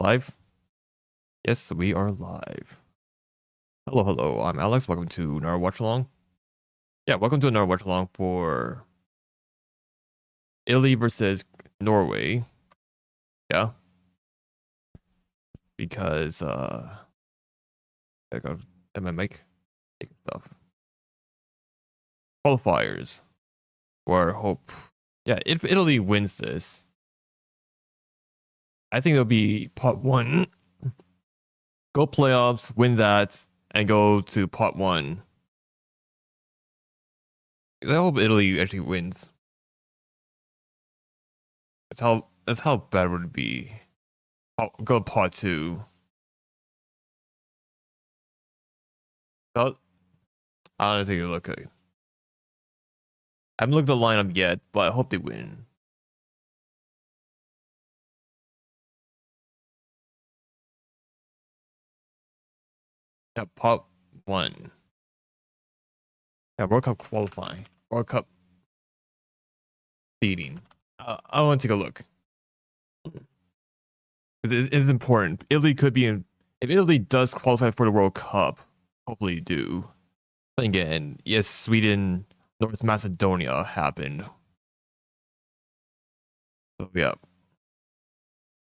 Live? Yes, we are live. Hello, hello. I'm Alex. Welcome to another Watchalong. Yeah, welcome to another Watchalong for Italy versus Norway. Yeah, because I go and my mic stuff. Qualifiers. Or hope. Yeah, if Italy wins this, I think it'll be pot one. Go playoffs, win that, and go to pot one. I hope Italy actually wins. That's how bad would it be. Go pot two. I don't think it'll look good. I haven't looked at the lineup yet, but I hope they win. Yeah, pot one. Yeah, World Cup qualifying. World Cup seeding. I want to take a look. It is important. Italy could be in. If Italy does qualify for the World Cup, hopefully do. But again, yes, Sweden, North Macedonia happened. So yeah,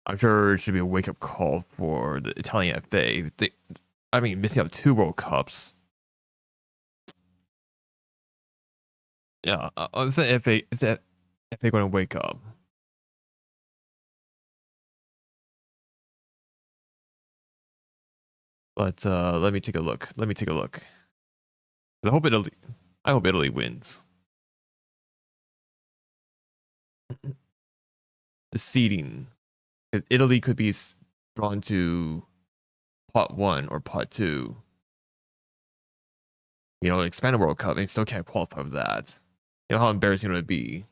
I'm sure it should be a wake up call for the Italian FA. Missing out 2 World Cups. Yeah, is the FA going to wake up? But let me take a look. I hope Italy wins. The seeding, Italy could be drawn to pot one or pot two. You know, expanded World Cup, and still can't qualify for that. You know how embarrassing it would be.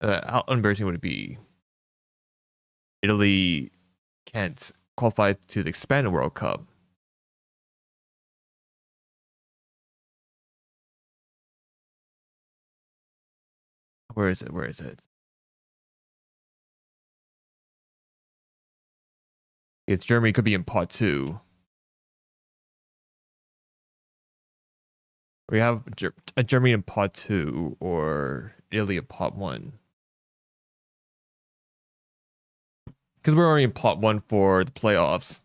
How embarrassing would it be? Italy can't qualify to the expanded World Cup. Where is it? Where is it? Because Germany could be in pot two. We have Germany in pot two or Italy in pot one. Because we're already in pot one for the playoffs.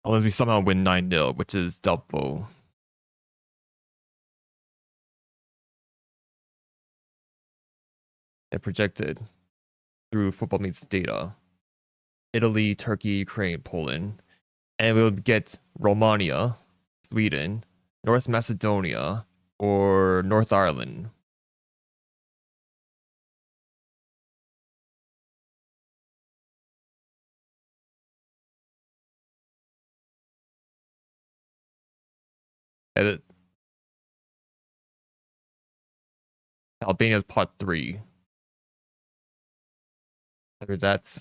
Unless we somehow win 9-0, which is doubtful. And projected through Football Meets data. Italy, Turkey, Ukraine, Poland. And we'll get Romania, Sweden, North Macedonia, or North Ireland. And Albania's pot three. After that,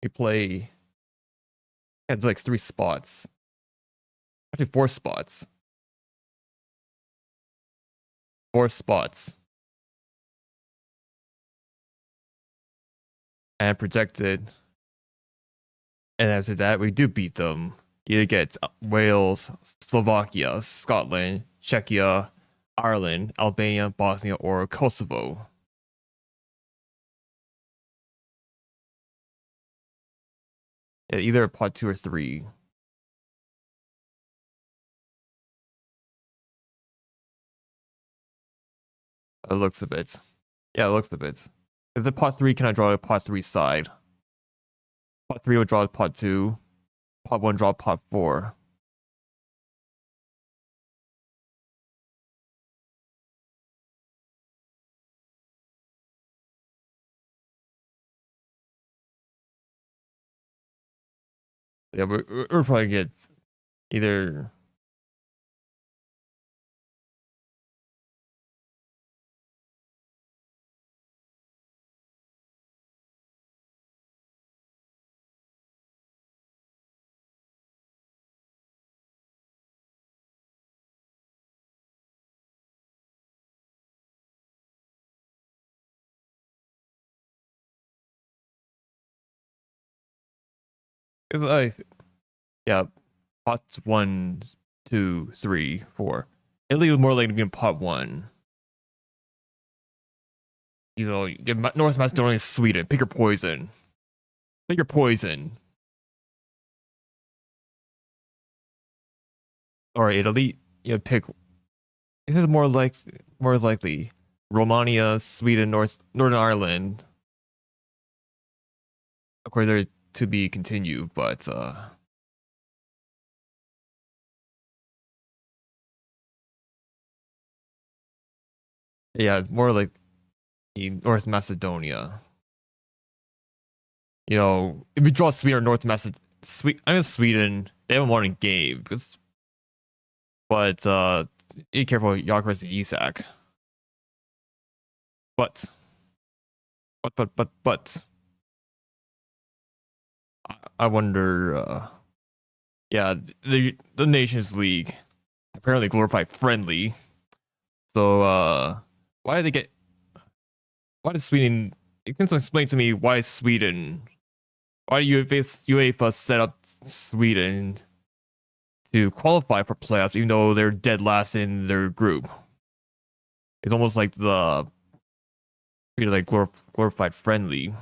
we play. It's like 3 spots. Actually, 4 spots. 4 spots. And projected. And after that, we do beat them. You get Wales, Slovakia, Scotland, Czechia, Ireland, Albania, Bosnia, or Kosovo. Yeah, either pot two or three. It looks a bit. Yeah, it looks a bit. If the pot three, can I draw a pot three side? Pot three would draw pot two. Pot one draw pot four. Yeah, we're probably get either It's like, yeah, pots 1, 2, 3, 4. Italy was more likely to be in pot 1. You know, you get North Macedonia, Sweden. Pick your poison. Pick your poison. Or Italy, you pick. This is more likely. Romania, Sweden, Northern Ireland. Of course, they're to be continued, but yeah, more like North Macedonia. You know, if we draw Sweden or North Macedonia, I know Sweden, they haven't won a game, but be careful, Jakobs and Isak. But, but, I wonder. Yeah, the Nations League apparently glorified friendly. So, why did they get? Why did Sweden? It can explain to me why Sweden. Why UEFA set up Sweden to qualify for playoffs, even though they're dead last in their group? It's almost like the treated like glorified friendly.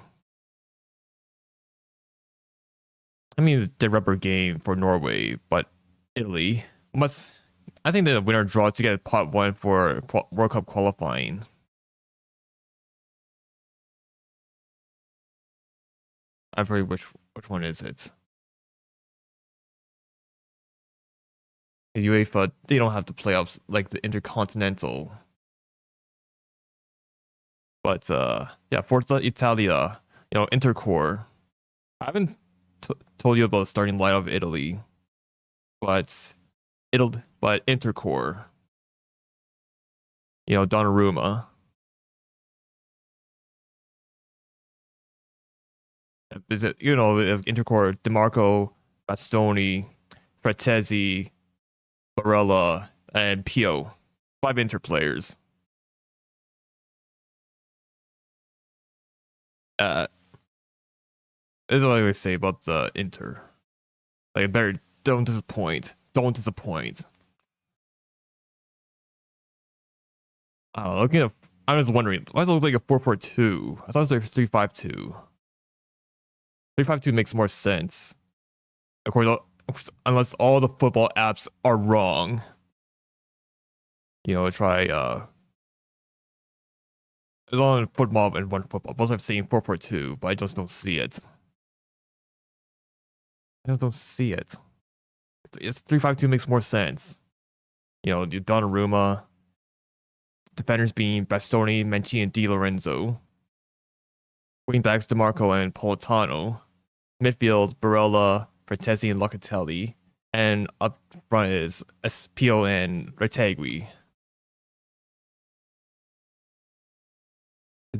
I mean, the rubber game for Norway, but Italy must. I think the winner draw to get pot 1 for World Cup qualifying. I forget which one is it. The UEFA, they don't have the playoffs like the Intercontinental. But yeah, Forza Italia, you know, Intercore. I haven't told you about the starting lineup of Italy, but but Intercore, you know, Donnarumma. Is it, you know, Intercore, DeMarco, Bastoni, Fratesi, Barella, and Pio. 5 Inter players. Uh, That's what I always say about the Inter. Like, better don't disappoint. Don't disappoint. Looking at, I was wondering, why does it look like a 4-4-2? I thought it was like 3-5-2. 3-5-2 makes more sense. Of course, unless all the football apps are wrong. You know, try there's one football and one football. Both have saying 4-4-2, but I just don't see it. I just don't see it. It's 3-5-2 makes more sense. You know, Donnarumma, defenders being Bastoni, Menchi, and Di Lorenzo. Wingbacks DeMarco and Politano. Midfield Barella, Fratesi, and Locatelli. And up front is Espio and Retegui.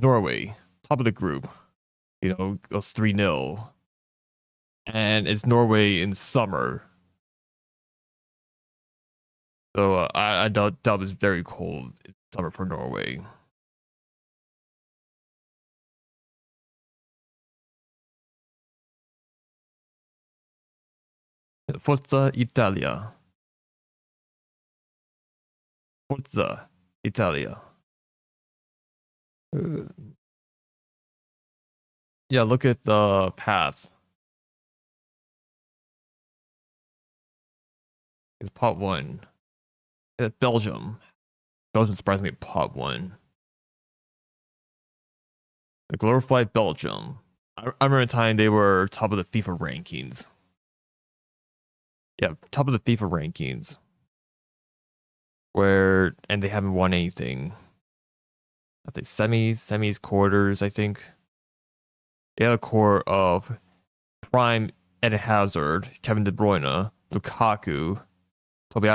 Norway, top of the group. You know, goes 3-0. And it's Norway in summer. So I doubt it's very cold in summer for Norway. Forza Italia. Forza Italia. Uh, Yeah, look at the path. It's pot 1. It's Belgium. Belgium surprisingly pot 1. The glorified Belgium. I remember a time they were top of the FIFA rankings. Yeah, top of the FIFA rankings. And they haven't won anything. I think semis, quarters, I think. They had a core of Prime, Eden Hazard, Kevin De Bruyne, Lukaku, Toby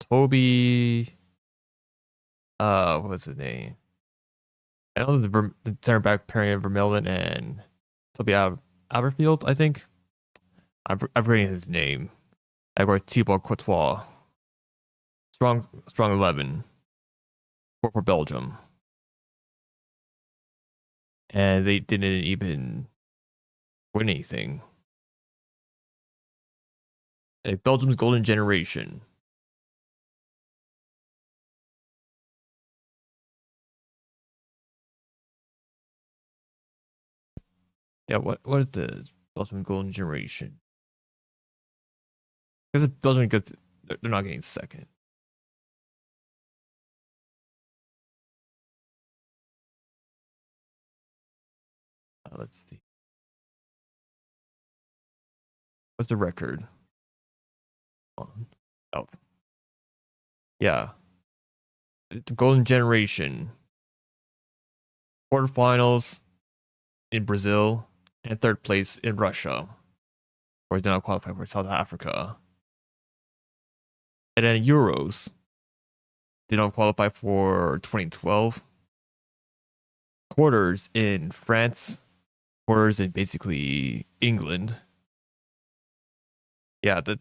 Toby, what's his name? I know the center back pairing of Vermeulen and Toby Aberfield, I think. I'm forgetting his name. I got Thibaut Courtois. Strong 11 for Belgium. And they didn't even win anything. Belgium's golden generation. Yeah, what is the Belgium golden generation? Because Belgium gets, they're not getting second. Let's see. What's the record? Oh, yeah. The golden generation. Quarterfinals in Brazil and third place in Russia. Or did not qualify for South Africa. And then Euros did not qualify for 2012. Quarters in France. Quarters in basically England. Yeah, the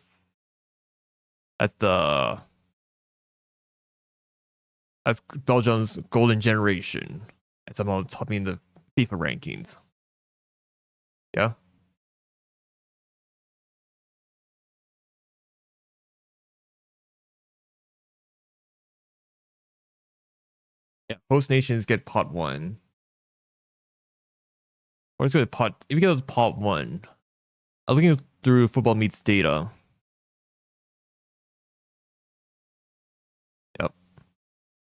that's Belgium's golden generation. It's about topping the FIFA rankings. Yeah. Yeah. Host nations get pot one. Let's go to pot. If we go to pot one, I was looking through Football Meets data. Yep.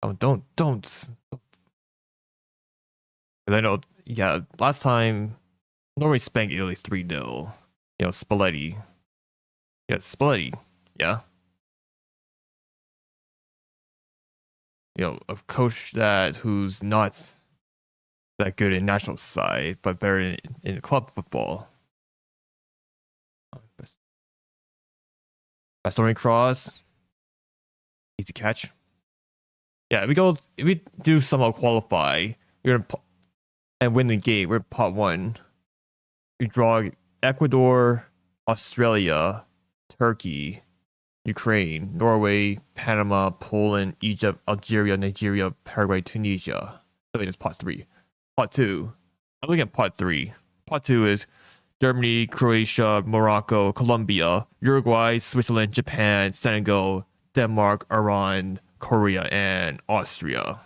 Oh, don't. 'Cause I know. Yeah. Last time Norway spanked Italy 3-0. Spalletti. Yeah, Spalletti. Yeah. A coach who's not that good in national side, but better in club football. Estonia cross, easy catch. Yeah, if we do somehow qualify, we're gonna and win the game. We're pot one. We draw Ecuador, Australia, Turkey, Ukraine, Norway, Panama, Poland, Egypt, Algeria, Nigeria, Paraguay, Tunisia. I think it's pot three. Pot two. I'm looking at pot three. Pot two is Germany, Croatia, Morocco, Colombia, Uruguay, Switzerland, Japan, Senegal, Denmark, Iran, Korea, and Austria.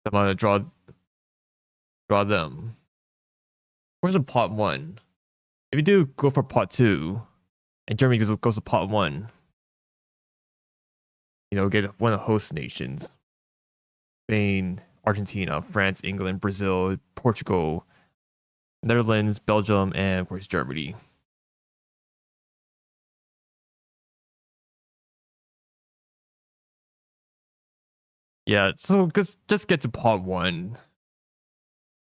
I'm gonna draw them. Where's the pot one? If you do go for pot two, and Germany goes to pot one, get one of the host nations. Spain, Argentina, France, England, Brazil, Portugal, Netherlands, Belgium, and of course Germany. Yeah, so just get to pot one.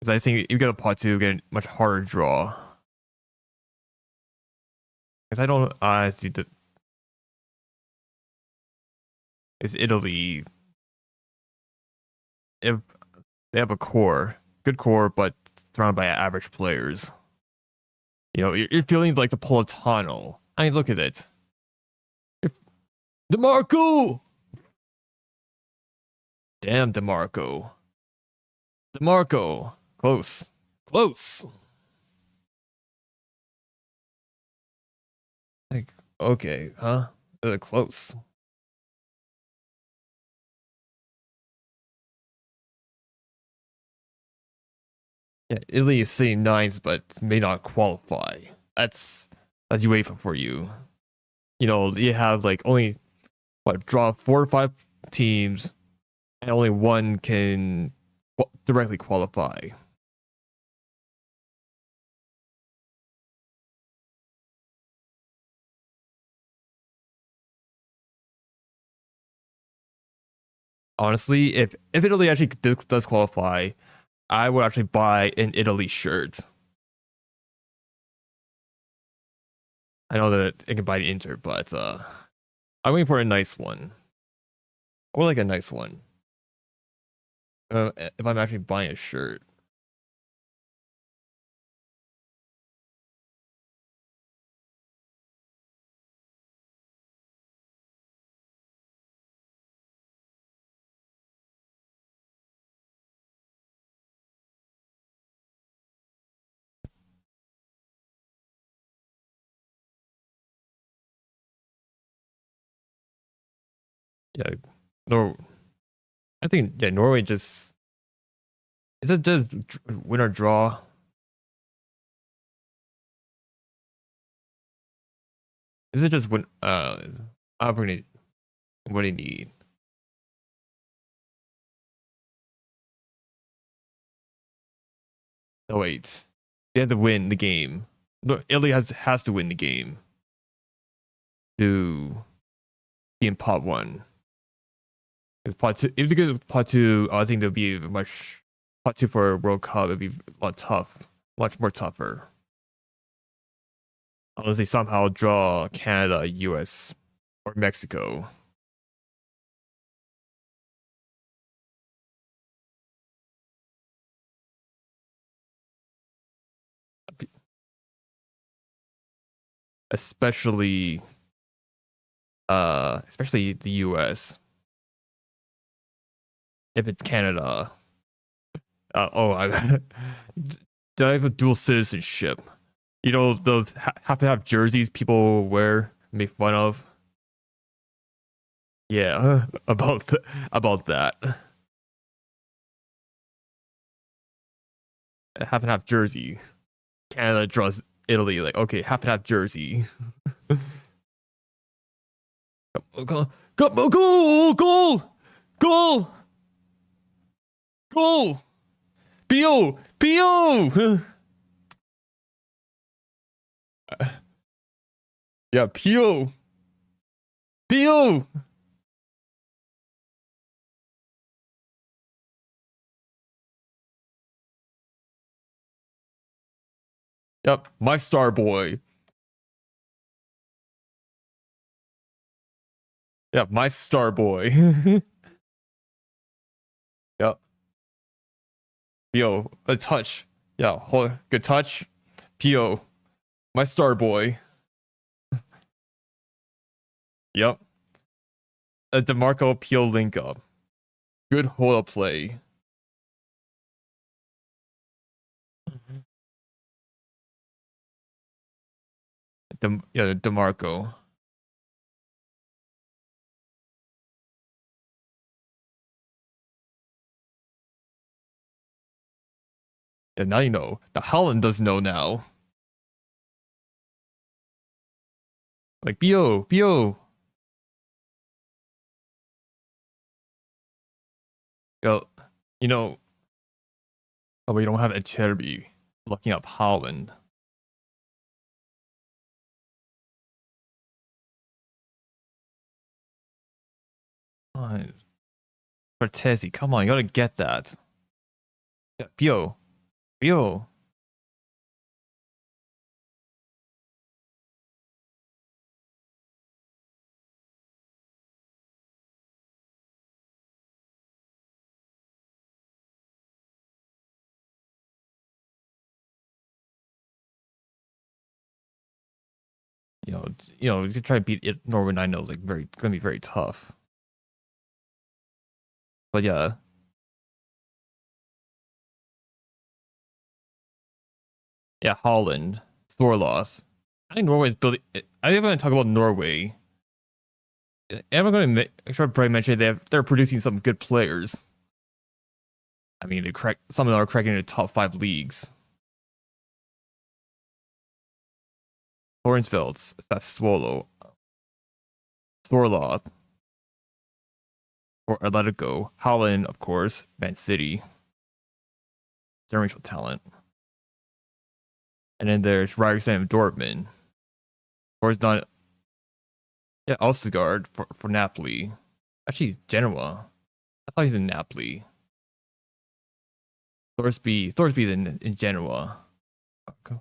Because I think if you go to pot two, you get a much harder draw. Because I don't see the is Italy. If they have a good core, but surrounded by average players. You're feeling like the Politano. I mean, look at it. DeMarco! Damn, DeMarco. DeMarco. Close. Close. Like, okay, huh? Close. Yeah, Italy is sitting ninth, but may not qualify. That's UEFA for you. You have like only draw 4 or 5 teams, and only one can directly qualify. Honestly, if Italy actually does qualify, I would actually buy an Italy shirt. I know that it can buy the Inter, but I'm waiting for a nice one. Or like a nice one. If I'm actually buying a shirt. Yeah, no, I think yeah, Norway just is it just win or draw? Is it just win? I don't really what do you need? No wait, they have to win the game. No, Italy has to win the game to be in pot one. Because pot two, if they get to pot two, I think there'll be much pot two for World Cup. It'd be a lot tough, much more tougher. Unless they somehow draw Canada, US, or Mexico. Especially especially the US. If it's Canada. Oh I do I have a dual citizenship? You know those have to have jerseys people wear, make fun of. Yeah, about that. Have to have jersey. Canada draws Italy, like, okay, have to have jersey. Go, go, go, goal, goal, goal, goal, Pio, Pio. Yeah, Pio, Pio. Yep, my star boy. Yep, my star boy. Yep, Pio, a touch. Yeah, good touch. Pio, my star boy. Yep, a DeMarco Pio link up. Good hold up play. Yeah, DeMarco. And now you know. Now Holland does know now. Like Bio, Bio. Go. You know, oh, we don't have Cherby looking up Holland. Fine. Cortezi, come on, you gotta get that. Yeah, Bio, Bio. To try to beat it, Norway. I know, like, gonna be very tough. But yeah, yeah, Holland, Thorloss. I think Norway's building. I think I'm gonna talk about Norway. And I'm gonna sure probably mention they're producing some good players. I mean, some of them are cracking the top five leagues. Lawrenceveld, that's Swallow, Thorloth, or Atletico, Holland, of course, Man City, generational talent. And then there's Ryerson of Dortmund, or it's not, yeah, Alsgaard for Napoli. Actually, Genoa. I thought he's in Napoli. Thorsby's in Genoa. Okay.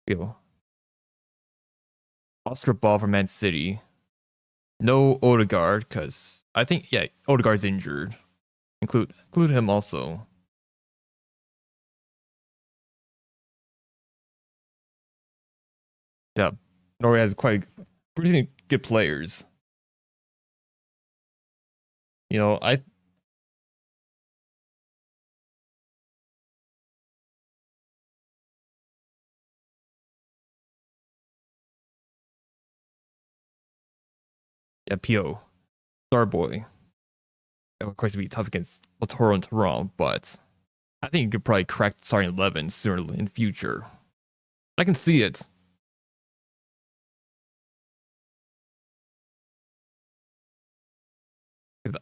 Yo, Oscar Ball for Man City. No Odegaard, because I think, yeah, Odegaard's injured. Include him also. Yeah, Norway has quite pretty good players. I yeah, PO. Starboy. It would of course be tough against Latoro and Tehran, but I think you could probably crack starting 11 sooner in the future. I can see it. 'Cause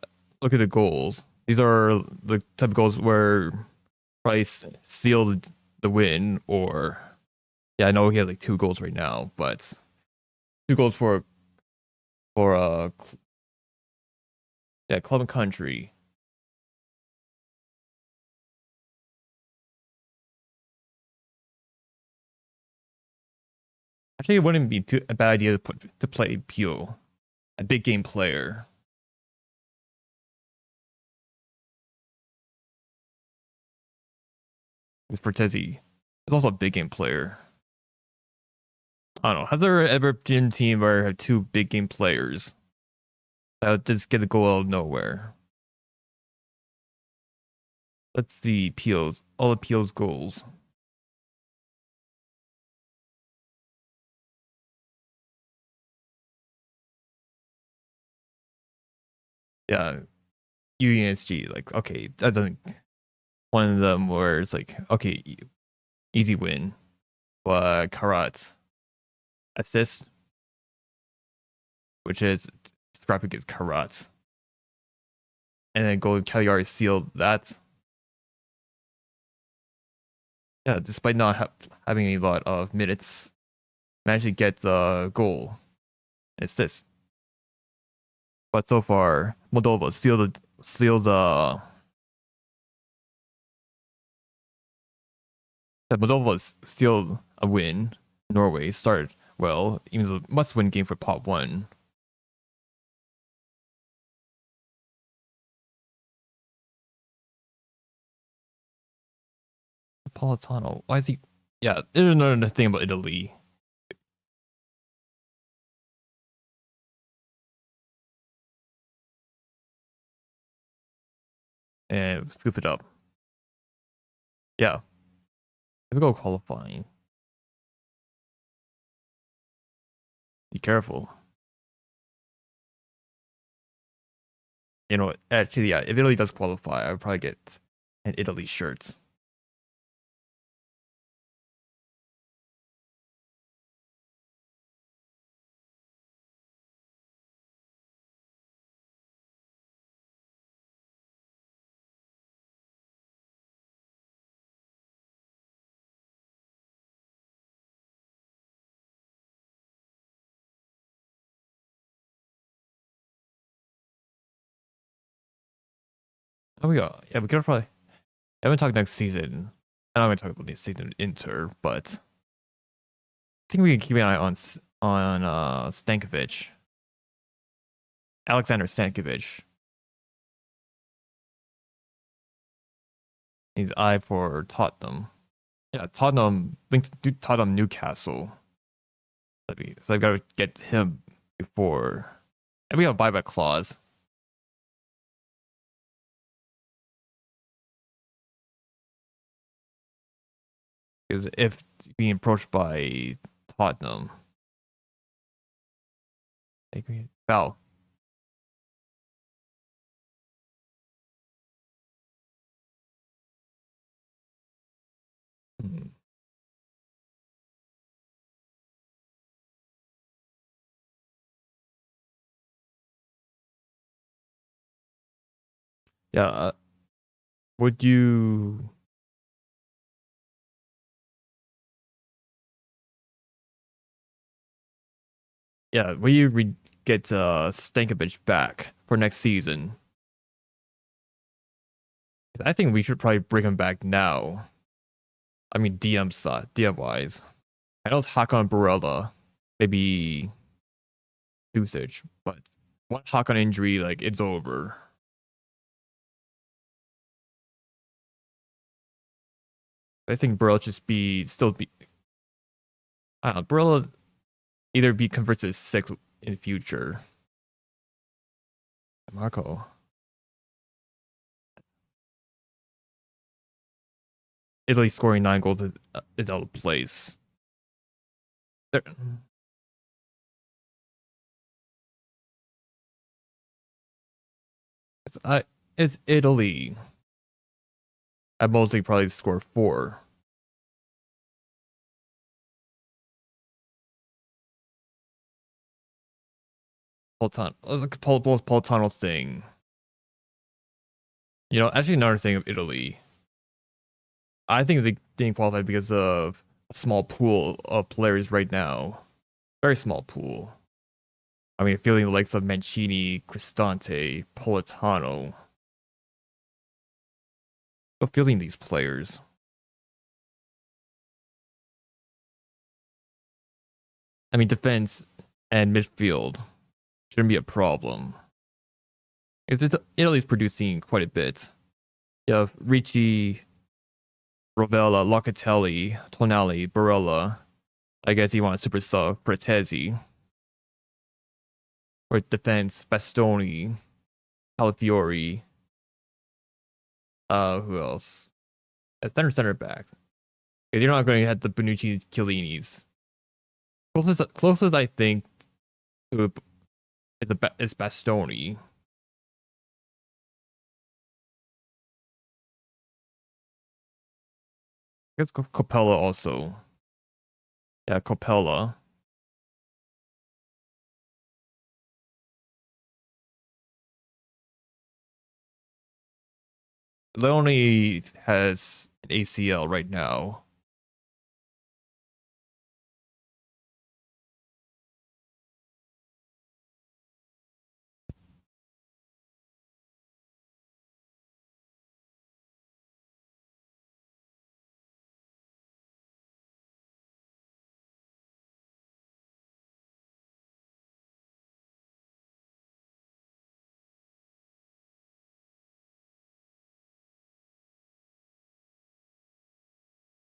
look at the goals. These are the type of goals where Price sealed the win, or yeah, I know he has like 2 goals right now, but 2 goals for yeah, club and country. Actually, it wouldn't be a bad idea to play Pio, a big game player. Because Fortezzi is also a big game player. I don't know. Has there ever been a team where have 2 big game players that would just get a goal out of nowhere? Let's see, Pio's all of Pio's goals. Yeah, UESG. Like, okay, that doesn't. One of them where it's like, okay, easy win, but Karat assist, which is scrap against Karat, and then goal Cagliari sealed that. Yeah, despite not having a lot of minutes, managed to get a goal assist. But so far, Moldova sealed Moldova sealed a win. Norway started well, even though must-win game for Pot One. Napolitano, why is he? Yeah, there's another thing about Italy. And scoop it up. Yeah, if we go qualifying, be careful. You know, actually, yeah, if Italy does qualify, I would probably get an Italy shirt. Oh, we go. Yeah, we could probably. I haven't talked next season. I'm not going to talk about this season Inter, but I think we can keep an eye on Stankovic, Alexander Stankovic. He's eye for Tottenham. Yeah, Tottenham linked to Tottenham Newcastle. So I've got to get him before. And we have a buyback clause. Because if being approached by Tottenham, foul. Hmm. Yeah, would you? Yeah, will you get Stankovic back for next season? I think we should probably bring him back now. I mean, DM wise. I know it's Hakan Barella, maybe Dusage, but one Hakan injury, like it's over. I think Barella just still be. I don't know. Barella either be converted to 6 in the future. Marco. Italy scoring 9 goals is out of place. There, It's Italy. I mostly probably score 4. Most Politano thing. Actually another thing of Italy. I think they didn't qualify because of a small pool of players right now. Very small pool. I mean, feeling the likes of Mancini, Cristante, Politano. But feeling these players. I mean, defense and midfield shouldn't be a problem. Italy's producing quite a bit. You have Ricci, Rovella, Locatelli, Tonali, Barella. I guess you want a super sub, Fratesi. Or defense, Bastoni, Calafiori. Who else? As center back. You're not going to have the Bonucci Chiellinis. Closest I think to is Bastoni. I guess Copella also. Yeah, Copella. Leone has an ACL right now.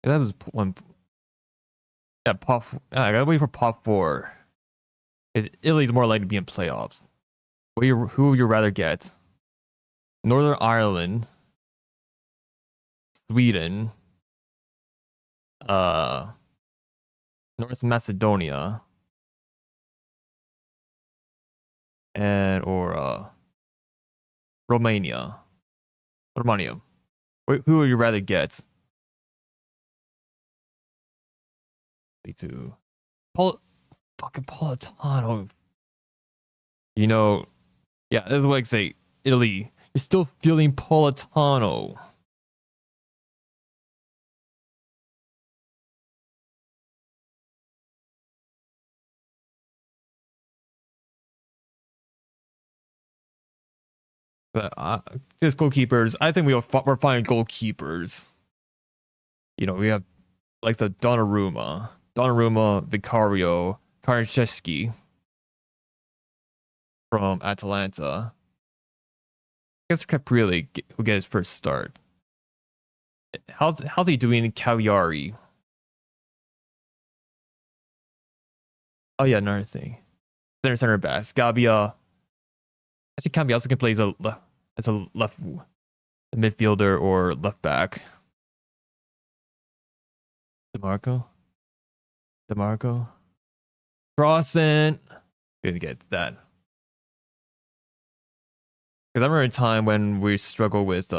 That was one. Yeah, pop. I gotta wait for pop 4. Italy's more likely to be in playoffs. Who would you rather get? Northern Ireland, Sweden, uh, North Macedonia, and or Romania. Romania. Who would you rather get? Me too. Pol Fucking Politano. You know, yeah, this is what I say. Italy, you're still feeling Politano. But just goalkeepers. I think we're finding goalkeepers. We have like the Donnarumma, Vicario, Karnczewski from Atalanta. I guess Caprilli who get his first start. How's he doing in Cagliari? Oh yeah, another thing. Center back. Scabia. I think Cambi also can play as a left midfielder or left back. DeMarco. DeMarco. Crossing. Gonna get that. Because I remember a time when we struggled with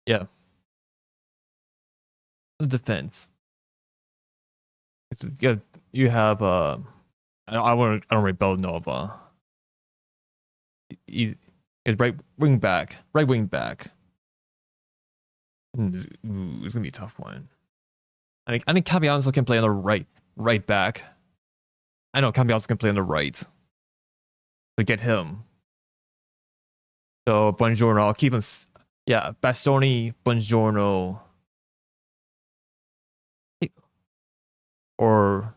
yeah, the defense. You have I don't rate Bellinova. He is right wing back. It's gonna be a tough one. I think Cabianzo can play on the right back. I know Cabianzo can play on the right. To get him. So Buongiorno, I'll keep him. Yeah, Bastoni, Buongiorno, or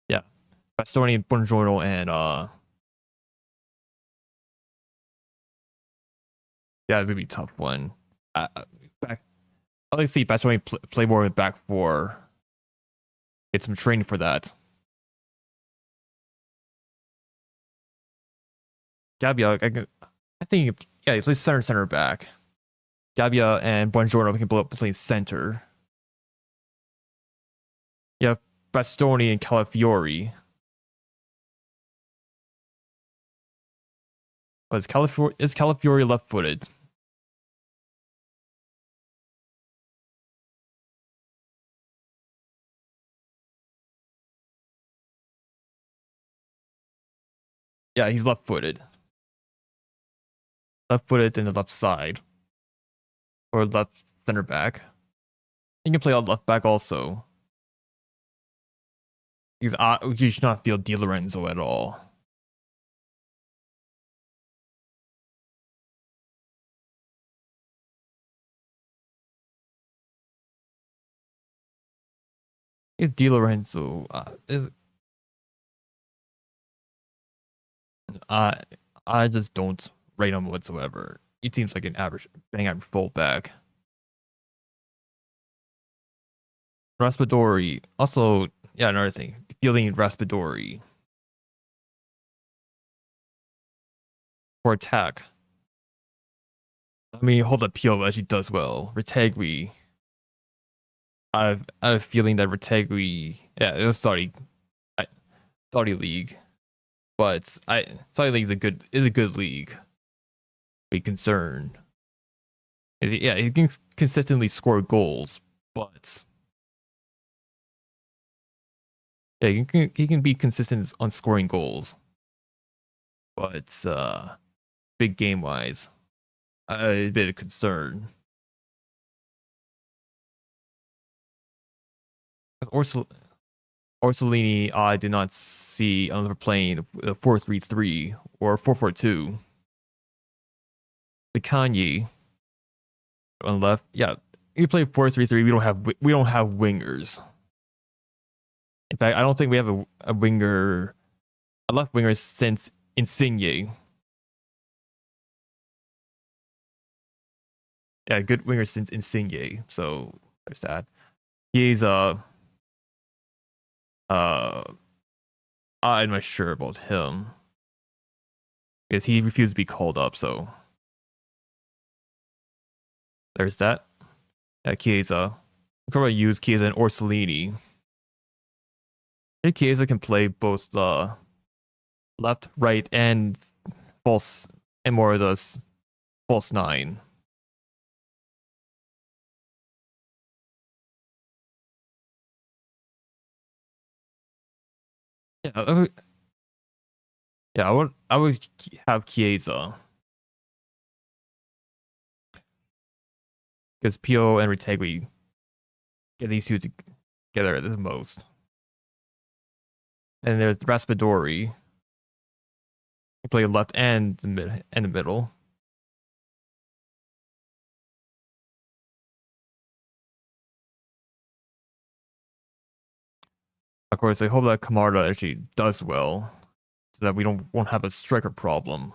yeah, Bastoni, Buongiorno, and yeah, it's gonna be a tough one. Back, I'd like to see Bastoni play more in back 4. Get some training for that. Gabia, I think, yeah, he plays center back. Gabia and Buongiorno can play center. Yeah, Bastoni and Calafiori. But is Calafiori left-footed? Yeah, he's left-footed. Left-footed in the left side. Or left center back. He can play on left back also. You should not feel Di Lorenzo at all. Is Di Lorenzo uh, I just don't rate him whatsoever. He seems like an bang average fullback. Raspadori, also, yeah, another thing. Feeling Raspadori for attack. I mean, hold up, Pio actually does well. Retegui, I have a feeling that Retegui, yeah, it was Saudi league, but Saudi league is a good league. Be concerned. Yeah, he can consistently score goals, but yeah, he can be consistent on scoring goals, but big game wise, a bit of concern. Orso- Orsolini, I did not see another playing a 4-3-3 or 4-4-2. The Kanye on left, yeah, you play 4-3-3. We don't have wingers. In fact, I don't think we have a left winger since Insigne. Yeah, good winger since Insigne. So there's that. He's uh I'm not sure about him because he refused to be called up. So there's that. Chiesa. You can probably use Chiesa and Orsolini. I think Chiesa can play both the left, right, and false, and more of the false nine. Yeah, yeah, I would have Chiesa because Pio and Retegui get these two together the most. And there's Raspadori. He play left and the middle. Of course, I hope that Camarda actually does well, so that we won't have a striker problem.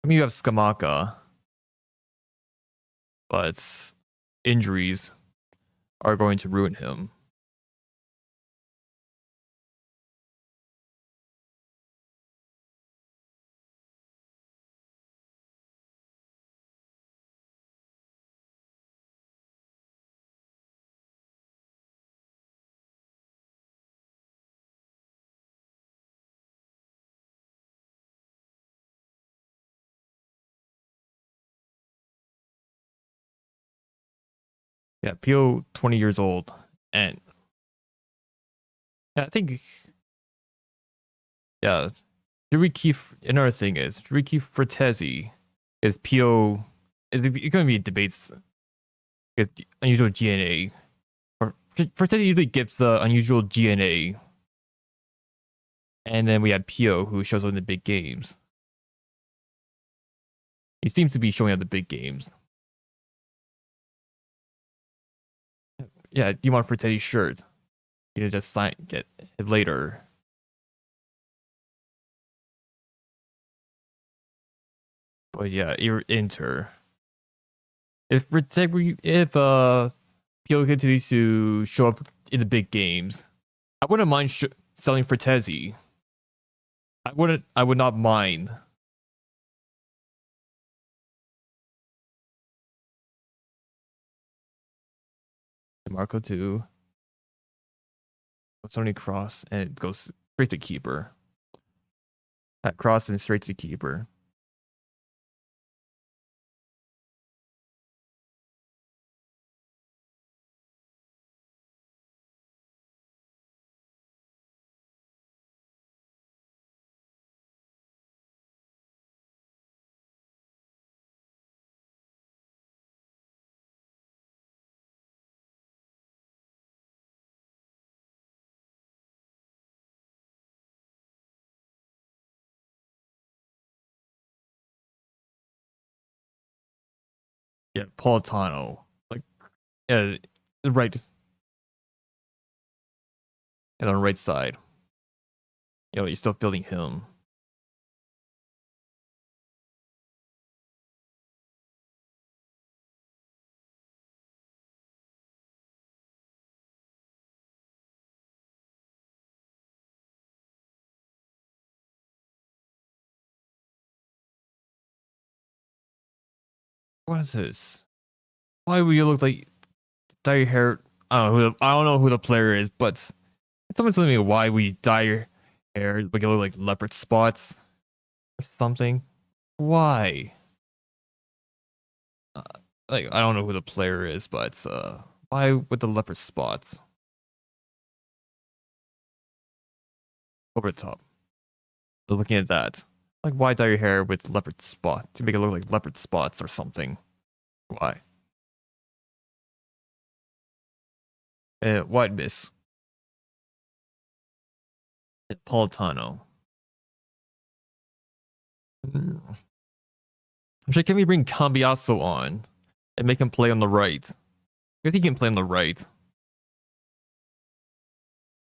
I mean, you have Skamaka, but injuries are going to ruin him. Yeah, Pio, 20 years old, and yeah, I think yeah, should we keep? Another thing is, should we keep Fratesi? Is Pio? It's going to be debates. Is unusual GNA. Fratesi usually gives the unusual GNA, and then we have Pio who shows up in the big games. He seems to be showing up the big games. Yeah, do you want Fratesi's shirt? You can just get it later. But yeah, Inter. If Pio continues to show up in the big games, I wouldn't mind selling Fratesi. I would not mind. Marco to Sony cross, and it goes straight to keeper. That cross and straight to keeper. Yeah, Politano. Like, yeah, right, and on the right side. You're still building him. What is this? Why would you look like dye your hair? I don't know who the player is, but someone's telling me why we dye your hair like you look like leopard spots or something. Why? Uh, like I don't know who the player is, but why with the leopard spots over the top? Just looking at that, like why dye your hair with leopard spot to make it look like leopard spots or something? Why? What miss? Politano. Mm. Actually, can we bring Cambiasso on and make him play on the right? Because he can play on the right.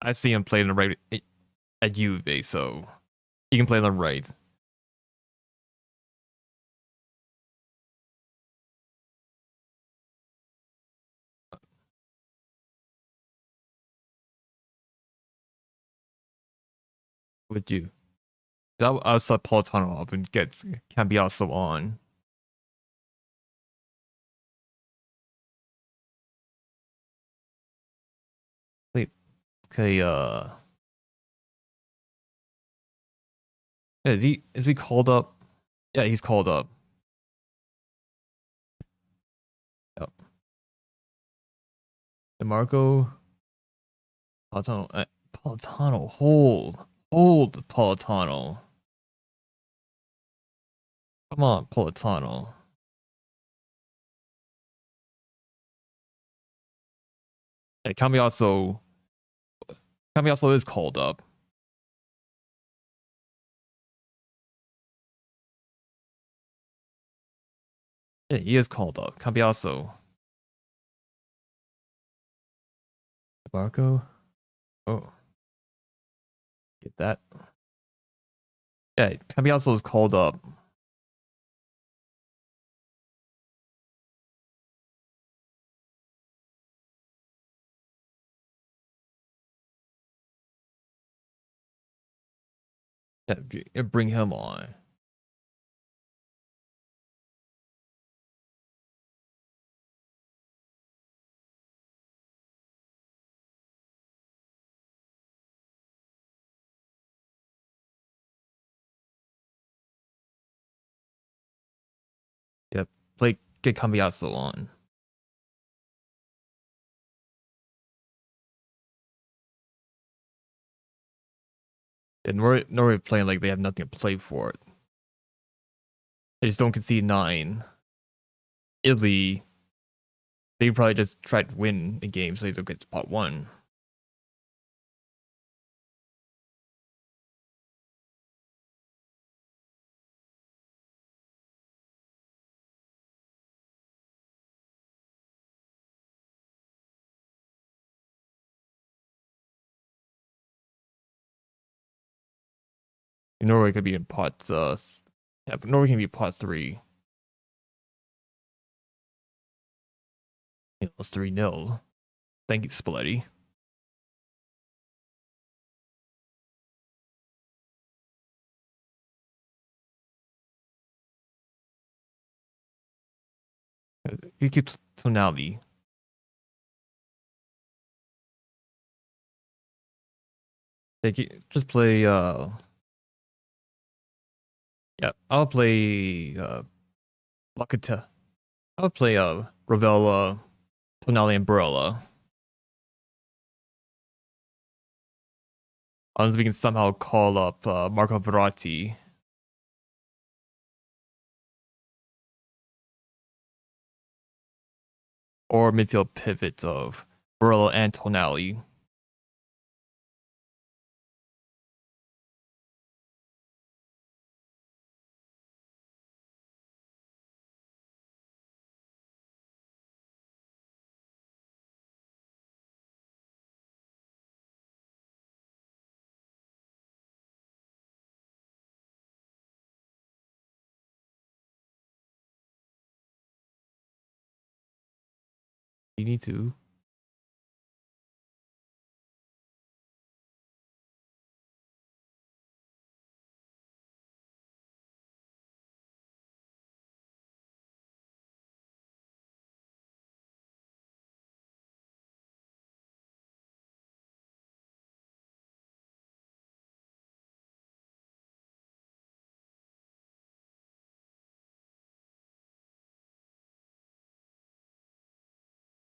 I see him play on the right at Juve, so he can play on the right. Would you? I'll set Politano up and get Cambiasso on. Wait, okay, is he called up? Yeah, he's called up. Yep. DeMarco, Politano, hold Politano. Come on, Politano. Hey, Cambiasso is called up. Yeah, he is called up. Cambiasso. DeMarco. Oh, get that. Yeah, Cambiasso is called up. Yeah, bring him on. Yep, get Cambiasso on. And Norway playing like they have nothing to play for it. They just don't concede 9. Italy, they probably just try to win the game so they don't get spot 1. Norway could be in pot. Yeah, but Norway can be pot 3. It's 3-0. Thank you, Spalletti. He keeps Tonali. Just play yeah, I'll play Lakata. I'll play Ravella, Tonali and Barella. Unless we can somehow call up Marco Verratti. Or midfield pivot of Barella and Tonali. You need to.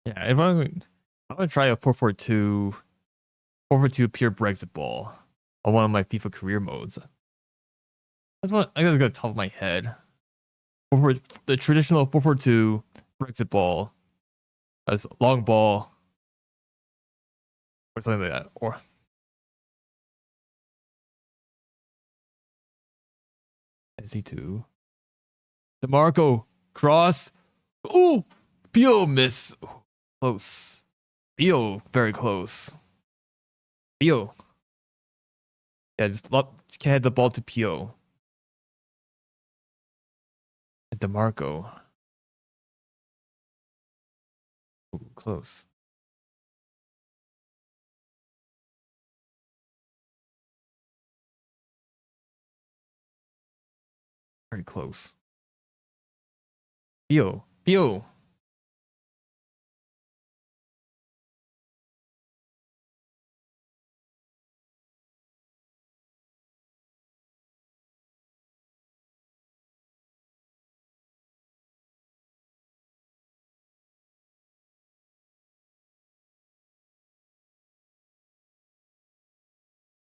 Yeah, if I'm gonna try a 4-4-2, 4-4-2 pure Brexit ball on one of my FIFA career modes. That's what I gotta go top of my head. 4 the traditional 4-4-2 Brexit ball as long ball or something like that. Or SC2. DeMarco cross. Ooh, Pio miss. Close. Pio very close. Pio. Yeah, just head the ball to Pio. And DeMarco. Ooh, close. Very close. Pio. Pio.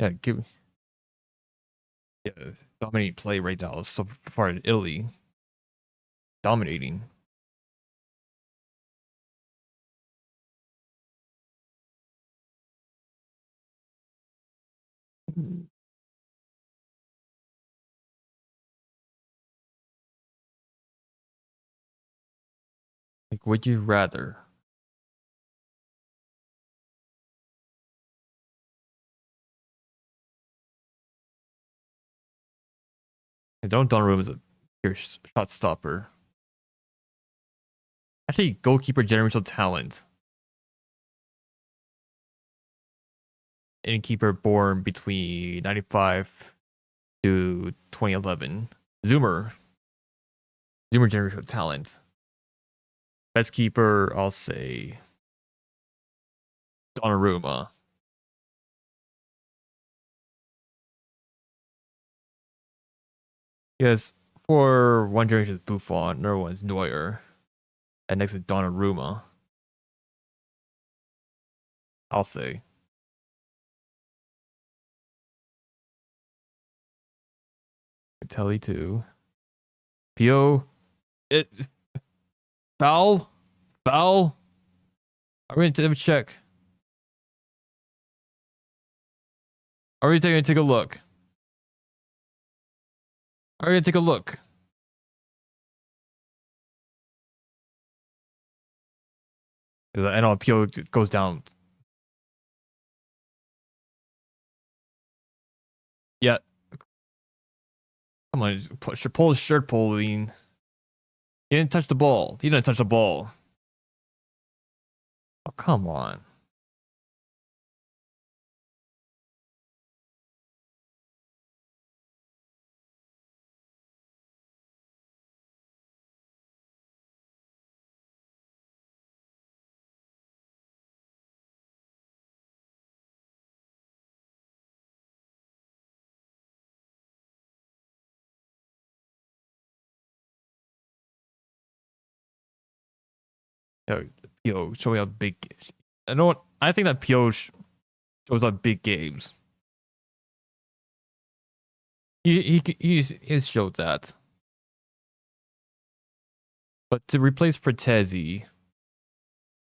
Yeah, give yeah, dominating play right now so far in Italy. Dominating. Like, would you rather? I don't Donnarumma is a pure shot stopper. Actually, goalkeeper generational talent. Innkeeper born between 95 to 2011. Zoomer. Zoomer generational talent. Best keeper, I'll say Donnarumma. Because for one generation is Buffon, another one's Neuer, and next is Donnarumma. I'll say. Telly too. Pio. It foul. Foul. Are we gonna check? Are we gonna take a look? Are we gonna take a look? I know Pio goes down. Yeah, come on, pull his shirt, Pauline. He didn't touch the ball. He didn't touch the ball. Oh, come on. Pio showing up big. I know what I think that Pio shows up big games. He's showed that. But to replace Pretezi,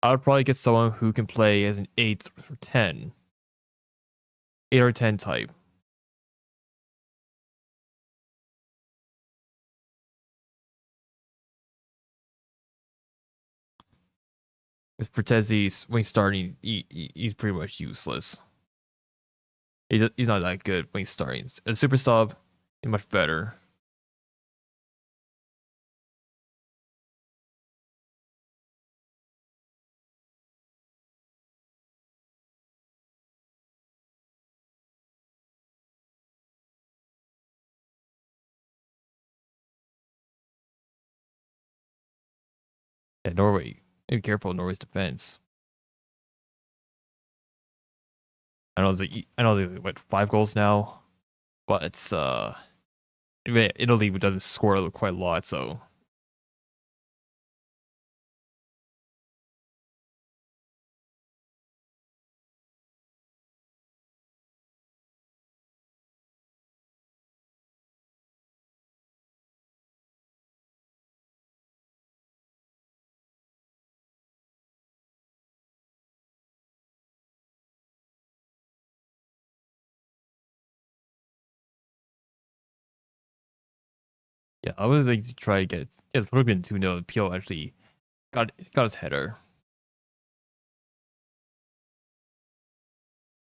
I would probably get someone who can play as an 8 or 10 type. Because Pretezi, when he's starting, he's pretty much useless. He's not that good when he's starting. A super sub, he's much better. Yeah, Norway. Be careful of Norway's defense. I know they went 5 goals now, but it's Italy doesn't score quite a lot, so yeah, I was like to try to get it would have been 2-0. Pio actually got his header.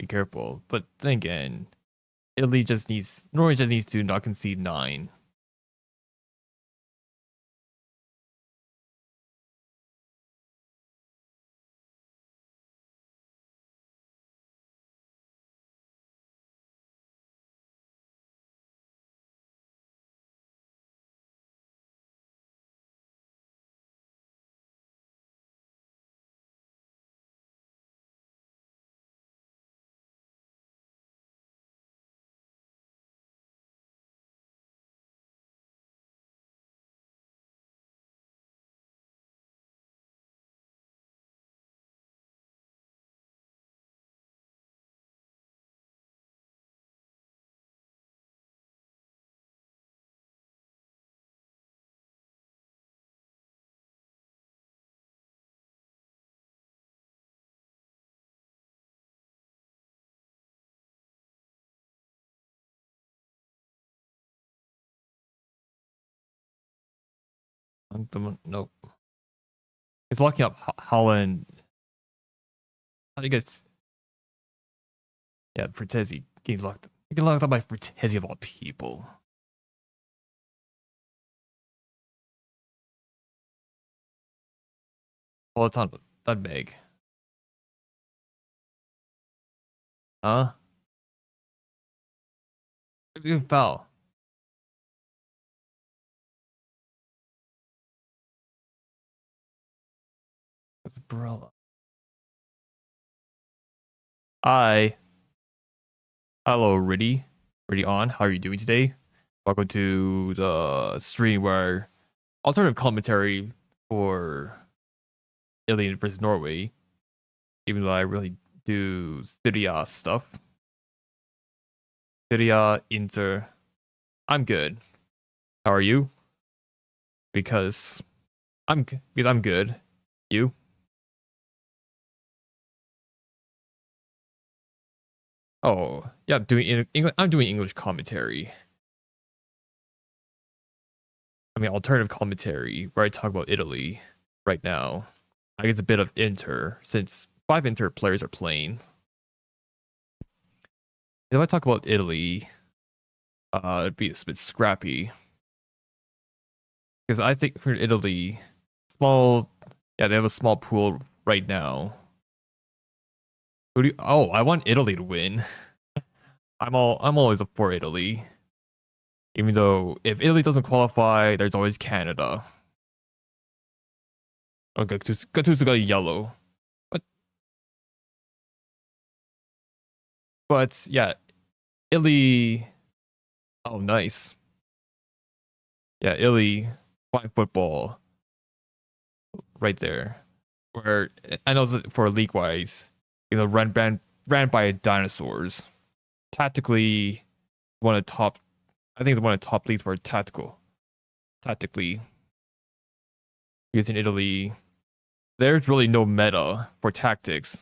Be careful. But then again, Norway just needs to not concede 9. Nope. It's locking up Holland. I think it's yeah, Fratesi getting locked. Getting locked up by Fratesi of all people. All the time, that big. Huh? It's a good foul. Barella. Hi. Hello, Riddy. Riddy on. How are you doing today? Welcome to the stream where alternative commentary for Italy versus Norway. Even though I really do Styria stuff. Styria, Inter. I'm good. How are you? Because I'm good. You? Oh, yeah, I'm doing English commentary. I mean, alternative commentary where I talk about Italy right now. I guess a bit of Inter since 5 Inter players are playing. If I talk about Italy, it'd be a bit scrappy because I think for Italy, they have a small pool right now. Oh, I want Italy to win. I'm always up for Italy. Even though if Italy doesn't qualify, there's always Canada. Oh, Gattuso got a yellow. But yeah, Italy. Oh, nice. Yeah, Italy. Fine football. Right there. where I know for league wise, ran by dinosaurs. Tactically, one of the top. I think it's one of the top leagues for tactically, because in Italy, there's really no meta for tactics.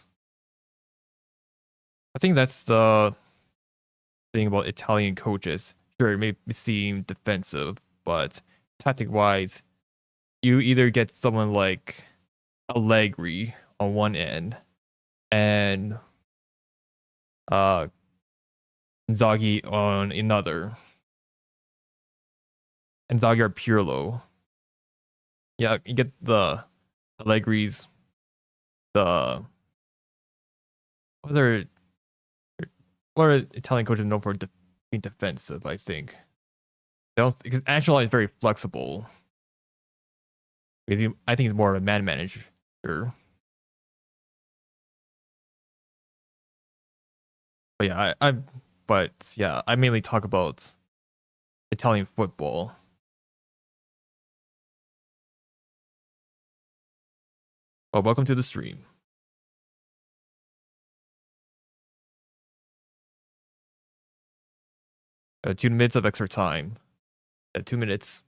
I think that's the thing about Italian coaches. Sure, it may seem defensive, but tactic wise, you either get someone like Allegri on one end and uh Inzaghi on another. Inzaghi or Pirlo. Yeah, you get the Allegri's the what are Italian coaches known for being defensive, I think. They don't because Ancelotti is very flexible. I think he's more of a man manager. But yeah, I mainly talk about Italian football. Well, welcome to the stream. 2 minutes of extra time. 2 minutes.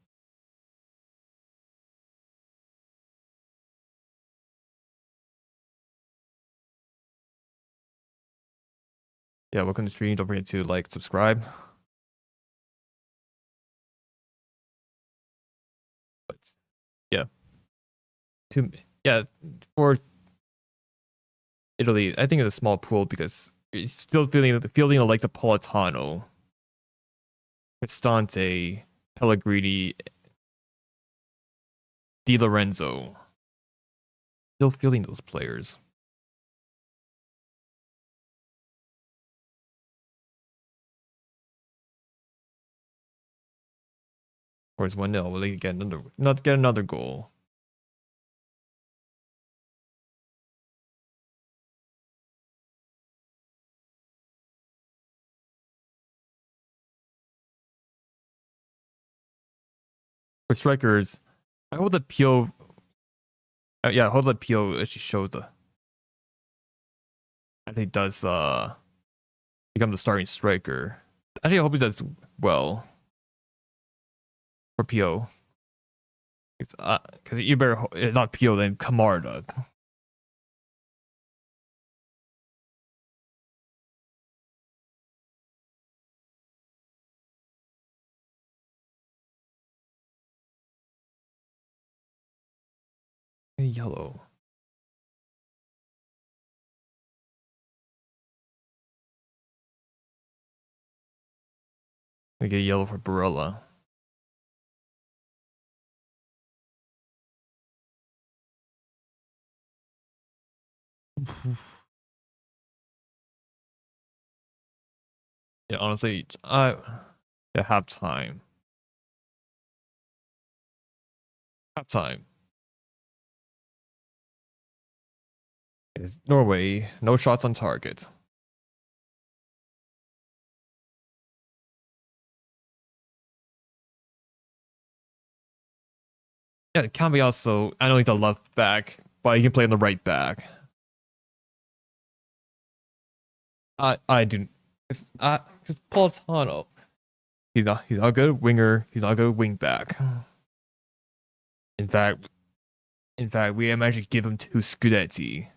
Yeah, welcome to the stream. Don't forget to like, subscribe. But yeah, yeah, for Italy, I think it's a small pool because it's still feeling like the Politano, Cristante, Pellegrini, Di Lorenzo. Still feeling those players. Of course, 1-0. Will they get another goal? For strikers, I hope the PO. Yeah, I hope the PO actually shows the. I think does become the starting striker. I hope he does well for PO. Because you better not PO then Kamara. Yellow. We get yellow for Barella. Yeah, honestly, half time. Half time. Norway, no shots on target. Yeah, can be also. I know he's a left back, but he can play on the right back. I do. It's Politano. He's not a good winger. He's not a good wing back. In fact, we managed to give him 2 Scudetti.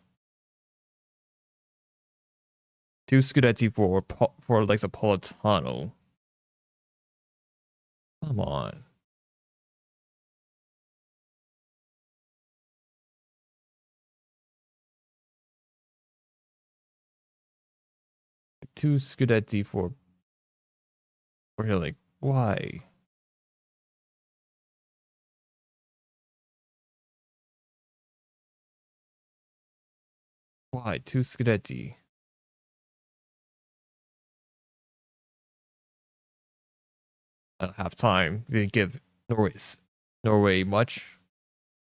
2 Scudetti for like the Politano. Come on. Two Scudetti for him, like, why? Why 2 Scudetti? At halftime, didn't give Norway much,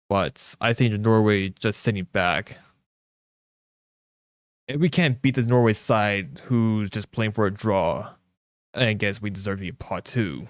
but I think Norway just sitting back. And we can't beat the Norway side who's just playing for a draw. I guess we deserve to be pot 2.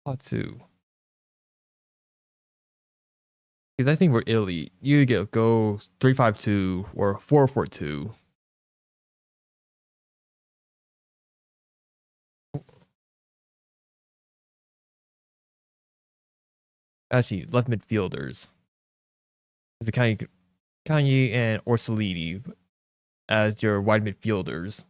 Pot 2. Because I think we're Italy. You get go 3-5-2 or 4-4-2. Actually, left midfielders. The Kanye and Orsolini as your wide midfielders.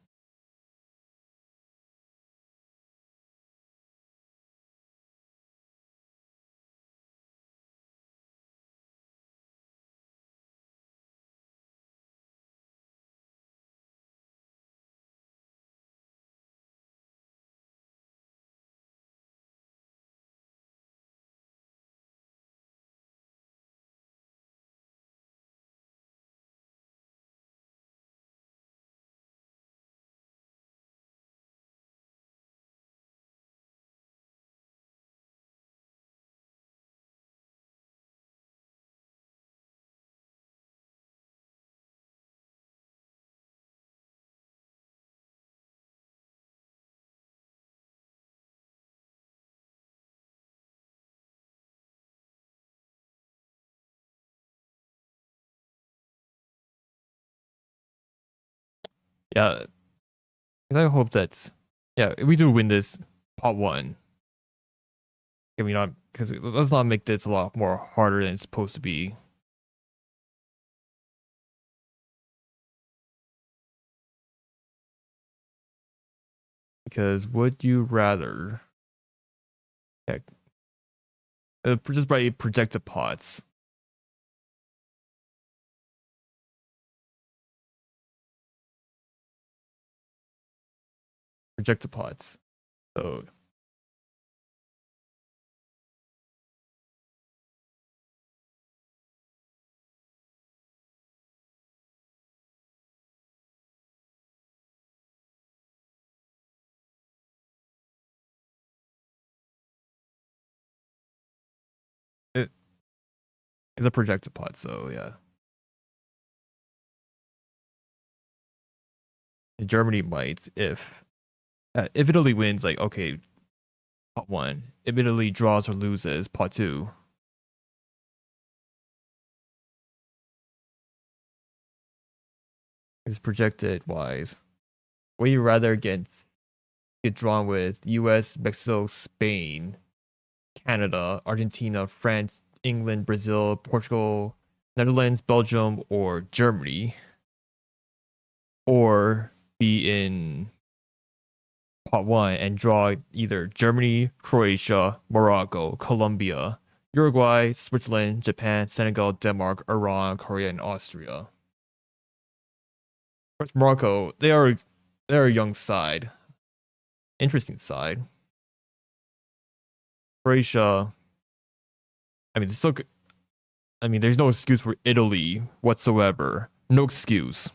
Yeah, 'cause I hope that yeah, if we do win this pot 1. Can we not? Because let's not make this a lot more harder than it's supposed to be. Because would you rather? Heck, just by projected pots. Projected pots. So it is a projected pot. So yeah, Germany might if Italy wins, like okay, pot 1. If Italy draws or loses, pot 2. Is projected wise. Would you rather get drawn with U.S., Mexico, Spain, Canada, Argentina, France, England, Brazil, Portugal, Netherlands, Belgium, or Germany, or be in pot 1 and draw either Germany, Croatia, Morocco, Colombia, Uruguay, Switzerland, Japan, Senegal, Denmark, Iran, Korea, and Austria. First, Morocco, they're a young side, interesting side. Croatia, I mean, still, I mean, there's no excuse for Italy whatsoever. No excuse.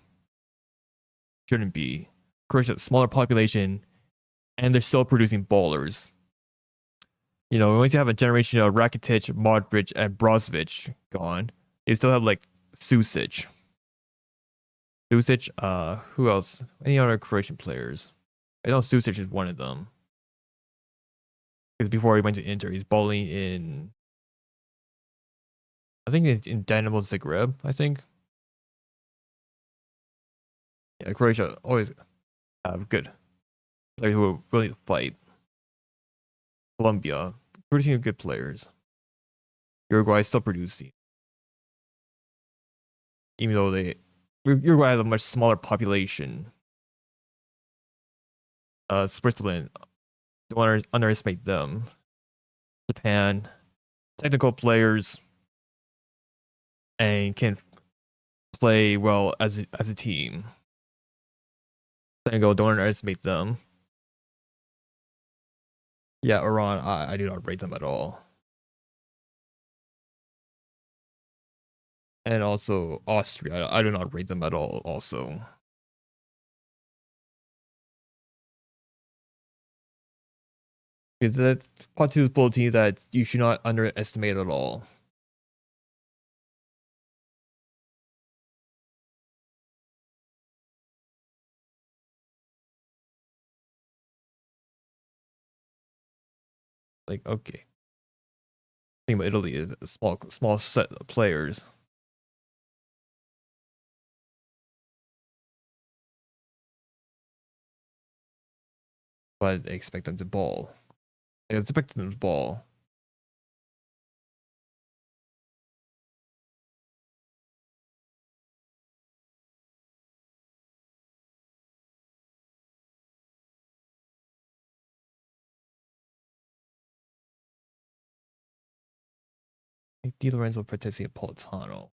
Shouldn't be. Croatia, smaller population, and they're still producing ballers. You know, once you have a generation of Rakitic, Modric, and Brozovic gone, you still have like Susic. Susic, who else? Any other Croatian players? I know Susic is one of them. Because before he went to Inter, he's balling in. I think it's in Dynamo Zagreb. I think. Yeah, Croatia always have good players who are willing to fight. Colombia producing good players. Uruguay is still producing, even though Uruguay has a much smaller population. Switzerland, don't underestimate them. Japan, technical players, and can play well as a team. Senegal, don't underestimate them. Yeah, Iran, I do not rate them at all. And also Austria, I do not rate them at all. Also, is that pot 2 is full team that you should not underestimate at all. Like, okay. Thing about Italy is a small set of players. But I expect them to ball. I expect them to ball. Di Lorenzo Patrizzi and Politano.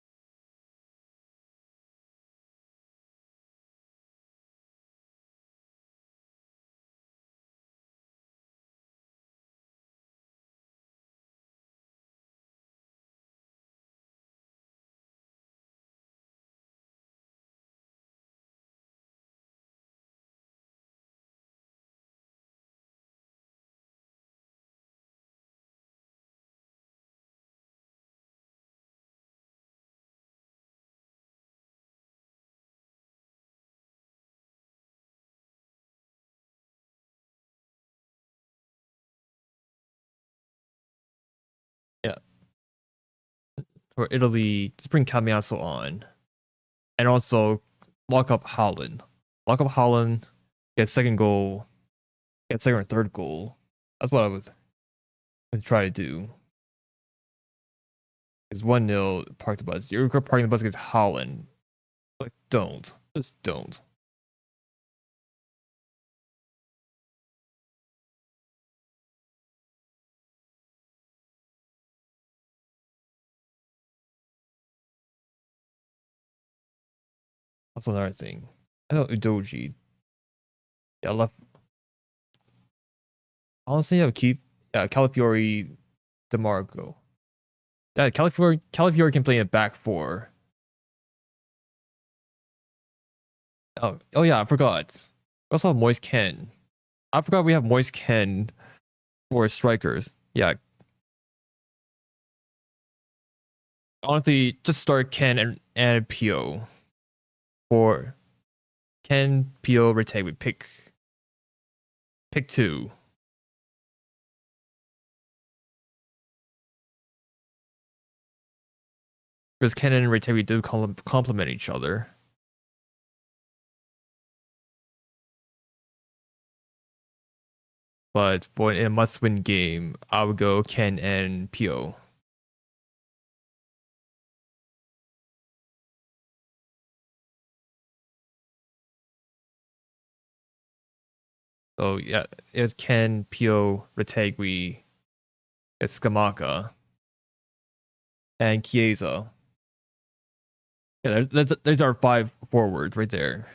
Yeah. For Italy, just bring Camiasso on. And also lock up Holland. Lock up Holland, get second goal, get second or third goal. That's what I would try to do. It's 1-0, park the bus. You're parking the bus against Holland. Like, don't. Just don't. That's another thing. I know Udoji. Yeah, I left. Honestly, I would keep Calafiori, DeMarco. Yeah, Calafiori can play in back four. Oh yeah, I forgot. We also have Moise Ken. I forgot we have Moise Ken for strikers. Yeah, honestly, just start Ken and Pio for Ken, Pio, Rete. We pick two. Because Ken and Rete do complement each other. But for in a must-win game, I would go Ken and Pio. So yeah, it's Ken, Pio, Retegui, it's Skamaka, and Chiesa. Yeah, there's our five forwards right there.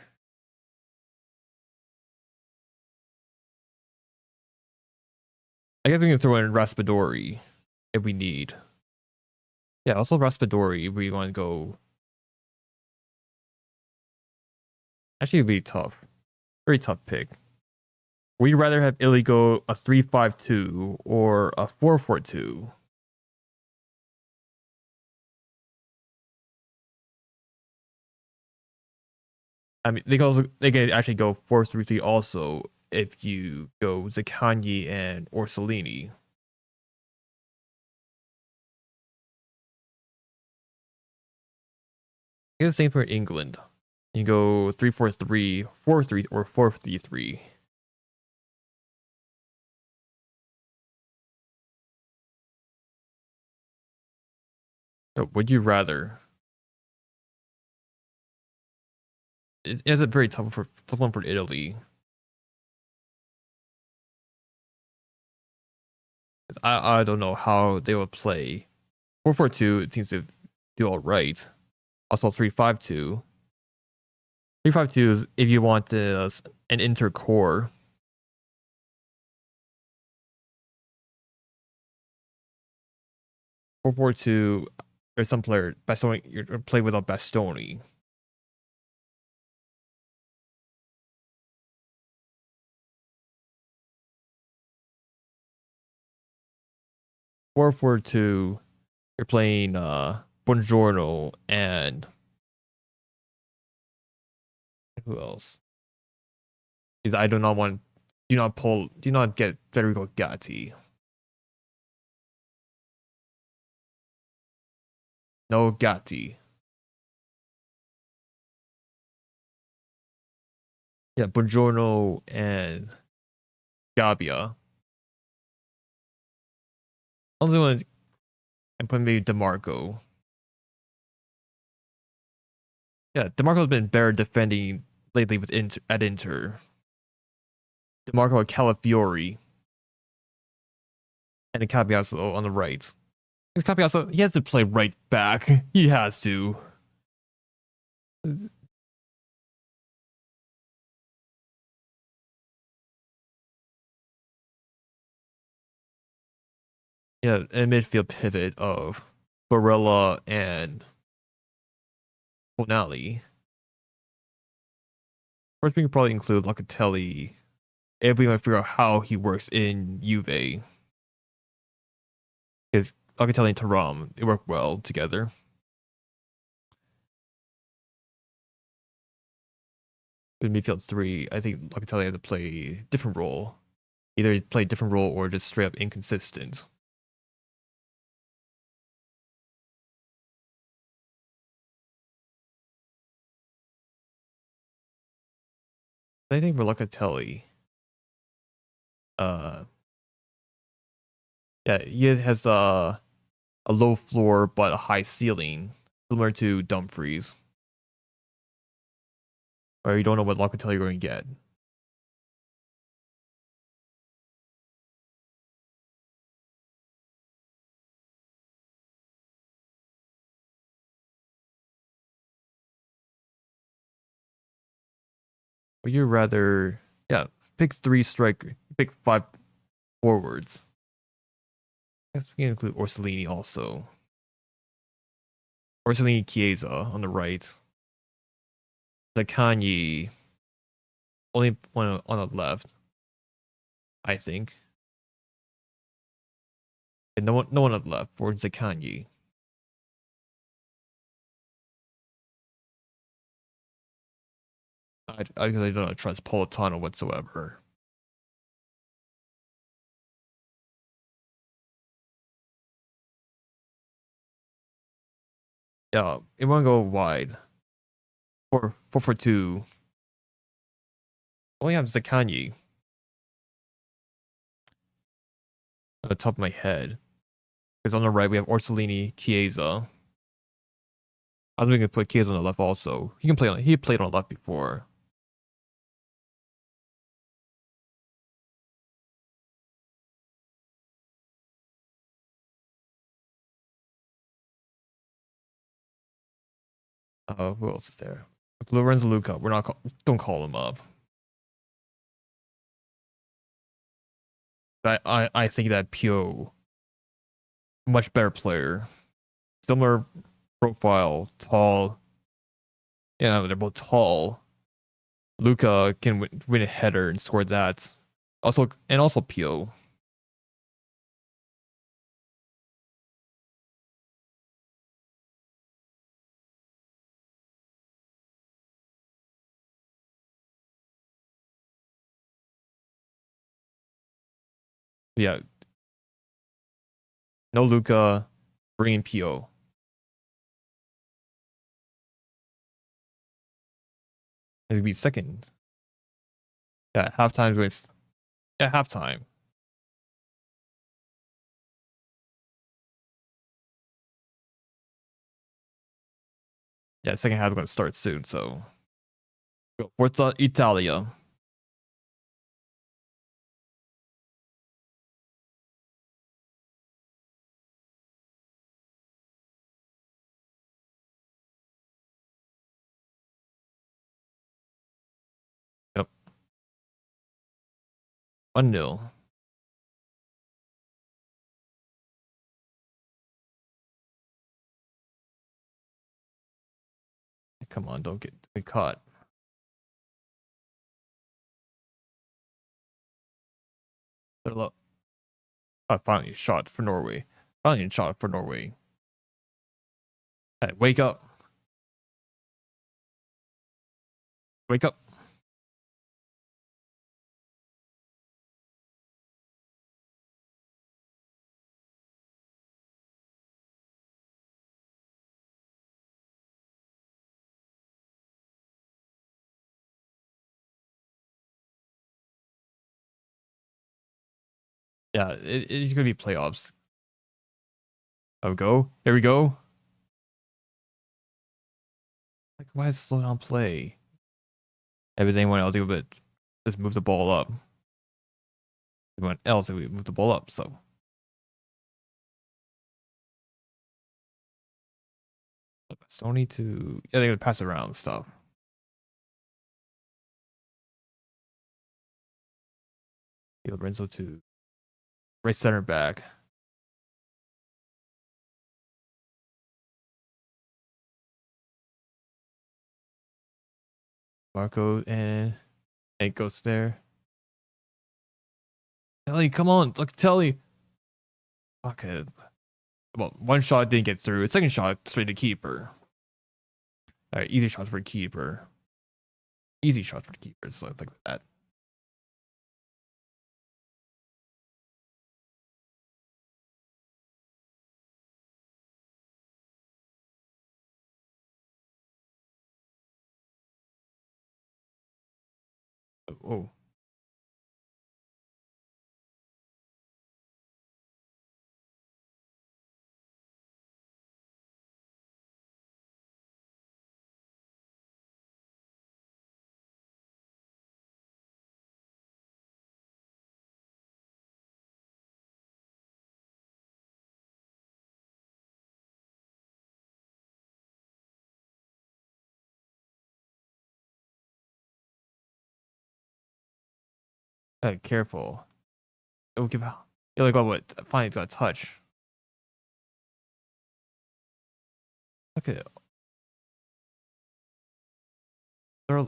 I guess we can throw in Raspadori if we need. Yeah, also Raspadori if we want to go. Actually, it'd be tough. Very tough pick. Would you rather have Illy go a 3-5-2 or a 4-4-2? I mean, they can actually go 4-3-3 also if you go Zaccagni and Orsolini. It's the same for England. You go 3-4-3, 4-3, or 4-3-3. Would you rather? It's a very tough one for Italy. I don't know how they would play. 4-4-2 it seems to do all right. Also 3-5-2. 3-5-2 is if you want an intercore. 4-4-2, there's some player Bastoni. You're play without Bastoni. Four four two, you're playing Buongiorno and who else? Because I do not get Federico Gatti. No Gatti. Yeah, Buongiorno and Gabbia. Only one and put maybe DeMarco. Yeah, DeMarco's been better defending lately with at Inter. DeMarco and Calafiori and then Capiazzo on the right. Because Capiazzo, he has to play right back. He has to. Yeah, and midfield pivot of Barella and Bonali. First, we could probably include Locatelli if we want to figure out how he works in Juve. Because Locatelli and Thuram, they work well together. In midfield three, I think Locatelli had to play a different role. Either he played a different role or just straight up inconsistent. I think for Locatelli, uh, yeah, he has a low floor but a high ceiling, similar to Dumfries. Or you don't know what Locatelli you're going to get. Would you rather, yeah, pick three striker, pick five forwards. I guess we can include Orsolini also. Orsolini Chiesa on the right. Zaccagni, only one on the left, I think. And no one on the left for Zaccagni. I really don't trust Politano whatsoever. Yeah, it want to go wide. 4-4-2. Only have Zaccagni on the top of my head. Because on the right we have Orsolini, Chiesa. I'm going to put Chiesa on the left also. He can play on. He played on the left before. Who else is there? Lorenzo Luca. We're not. Don't call him up. I think that Pio, much better player, similar profile, tall. Yeah, they're both tall. Luca can win a header and score that. Also Pio. Yeah, no Luca, bring in Pio. It'd be second. Yeah, halftime was yeah halftime. Yeah, second half is gonna start soon. So go Forza Italia. Yep, 1-0. Come on, don't get caught. Oh, finally a shot for Norway. Finally a shot for Norway. Hey, wake up. Wake up. Yeah, it's gonna be playoffs. Oh, go. There we go. Like, why is slow down play? Everything else do, but just move the ball up. Everyone else we move the ball up. So Estonia to yeah, they're gonna pass it around and stuff. Lorenzo to right center back. Marco and it goes there. Telly, come on, look, Telly. Okay. Well, one shot didn't get through. Second shot straight to keeper. All right, easy shots for keeper. Easy shots for keepers, so like that. Oh, careful. It will give out. You're like, oh, what? Finally, it's got a touch. Okay, they're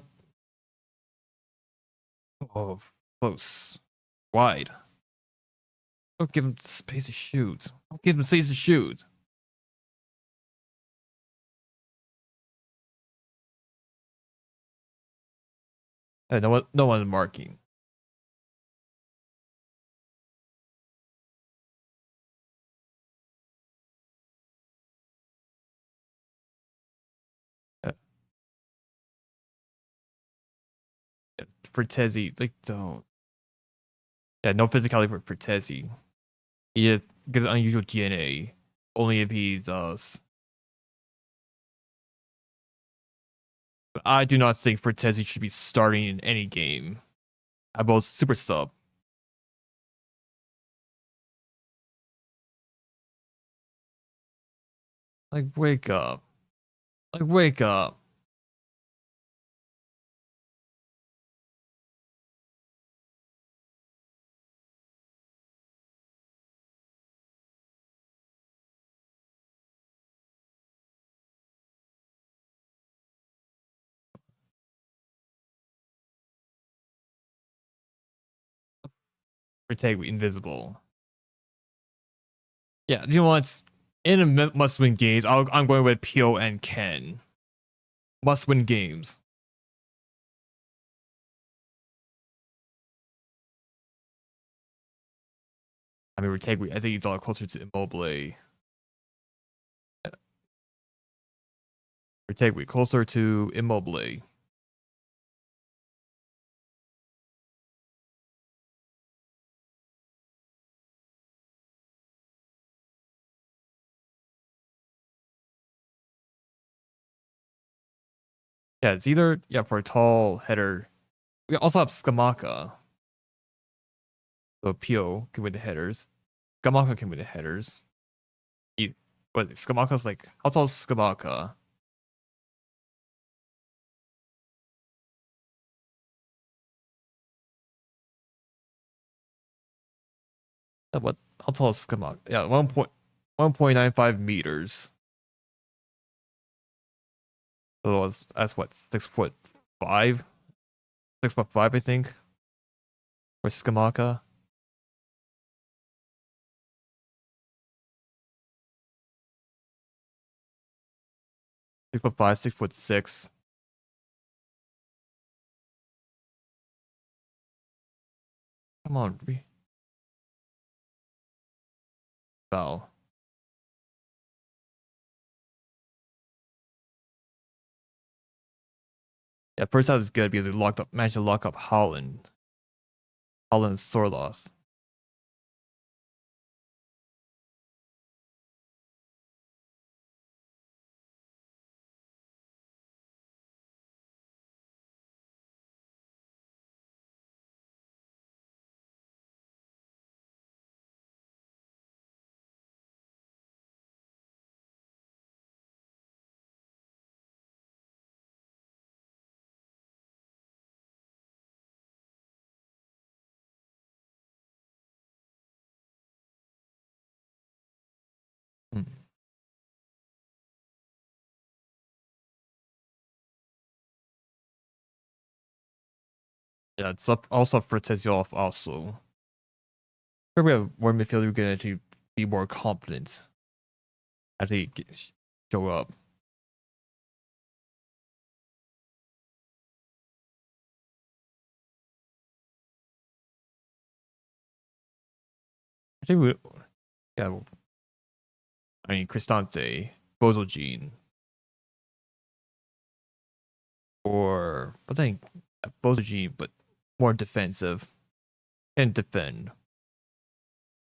oh close, wide. Don't give him space to shoot. Don't give him space to shoot. No one marking. Uh, for Tezzy, like don't. Yeah, no physicality for Tezzy. He just gets unusual DNA. Only if he does. But I do not think Fortezzi should be starting in any game. I both super sub. Like wake up. Like wake up. Protect invisible. Yeah, you know what? In a must-win games, I'm going with Pio and Ken. Must-win games. I mean, I think it's all closer to Immobile. Retake closer to Immobile. Yeah, it's either for a tall header. We also have Skamaka. So Pio can win the headers. Skamaka can win the headers. But Skamaka's like, how tall is Skamaka? What? How tall is Skamaka? Yeah, 1.95 meters. So that's what 6'5", 6'5", I think. For Skamaka, 6'5", 6'6". Come on, foul. Yeah, first half was good because we managed to lock up Holland. Holland and Sorloth. Yeah, it's up also for Tezioff also. If we have more midfielder who can actually be more confident as they show up. I think we, yeah, I mean Cristante, Bozogene, or I think Bozogene, but more defensive and defend.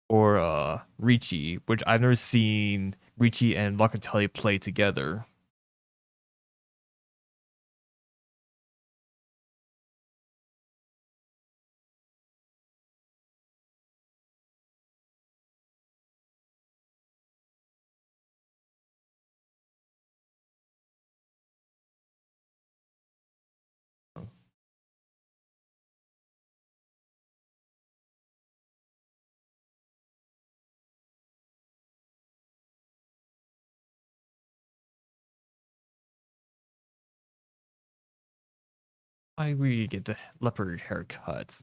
Or Ricci, which I've never seen Ricci and Locatelli play together. I really get the leopard haircuts.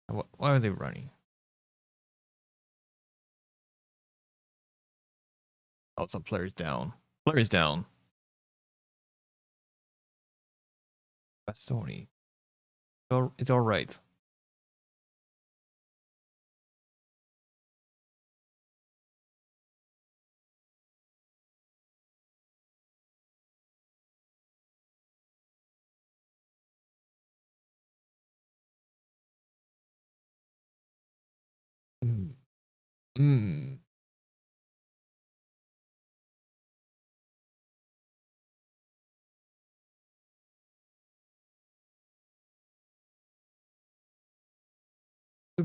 Why are they running? Oh, some players down. Players down. Bastoni. It's all right. Mm. Mm.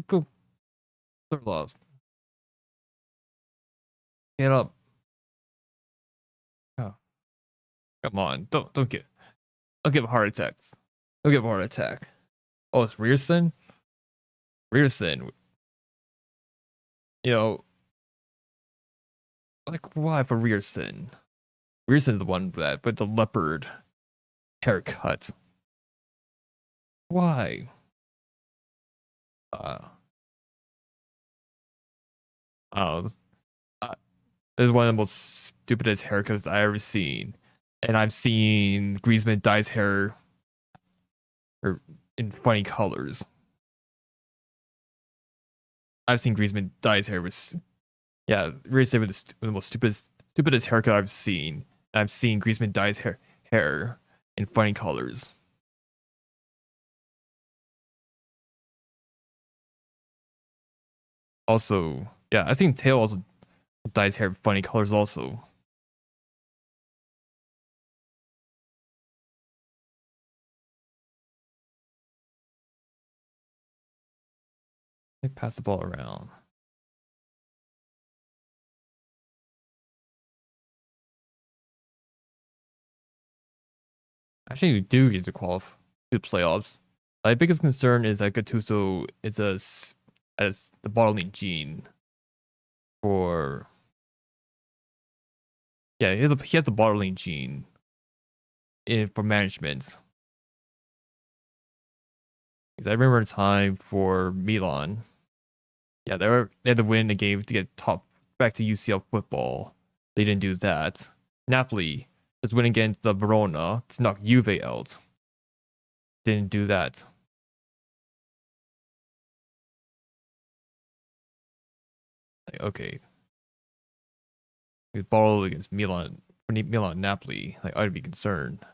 Go, go, love. Get up. Oh, come on. Don't give heart attacks. Don't give a heart attack. Oh, it's Rearson? Rearson. You know, like why for Rearson? Rearson's the one that with the leopard haircut. Why? Uh, oh, uh, this is one of the most stupidest haircuts I ever seen, and I've seen Griezmann dye his hair in funny colors. I've seen Griezmann dye his hair with yeah, Rearson with the most stupidest haircut I've seen. I've seen Griezmann dye his hair in funny colors. Also, yeah, I think Tail also dyes hair in funny colors also. They pass the ball around. Actually, we do get to qualify to playoffs. My biggest concern is that Gattuso is as the bottling gene for yeah he has the bottling gene in for management. Because I remember a time for Milan, yeah they had to win the game to get top back to UCL football. They didn't do that. Napoli was winning against the Verona to knock Juve out. Didn't do that. Like, okay, we bottled against Milan for Milan and Napoli. Like I'd be concerned.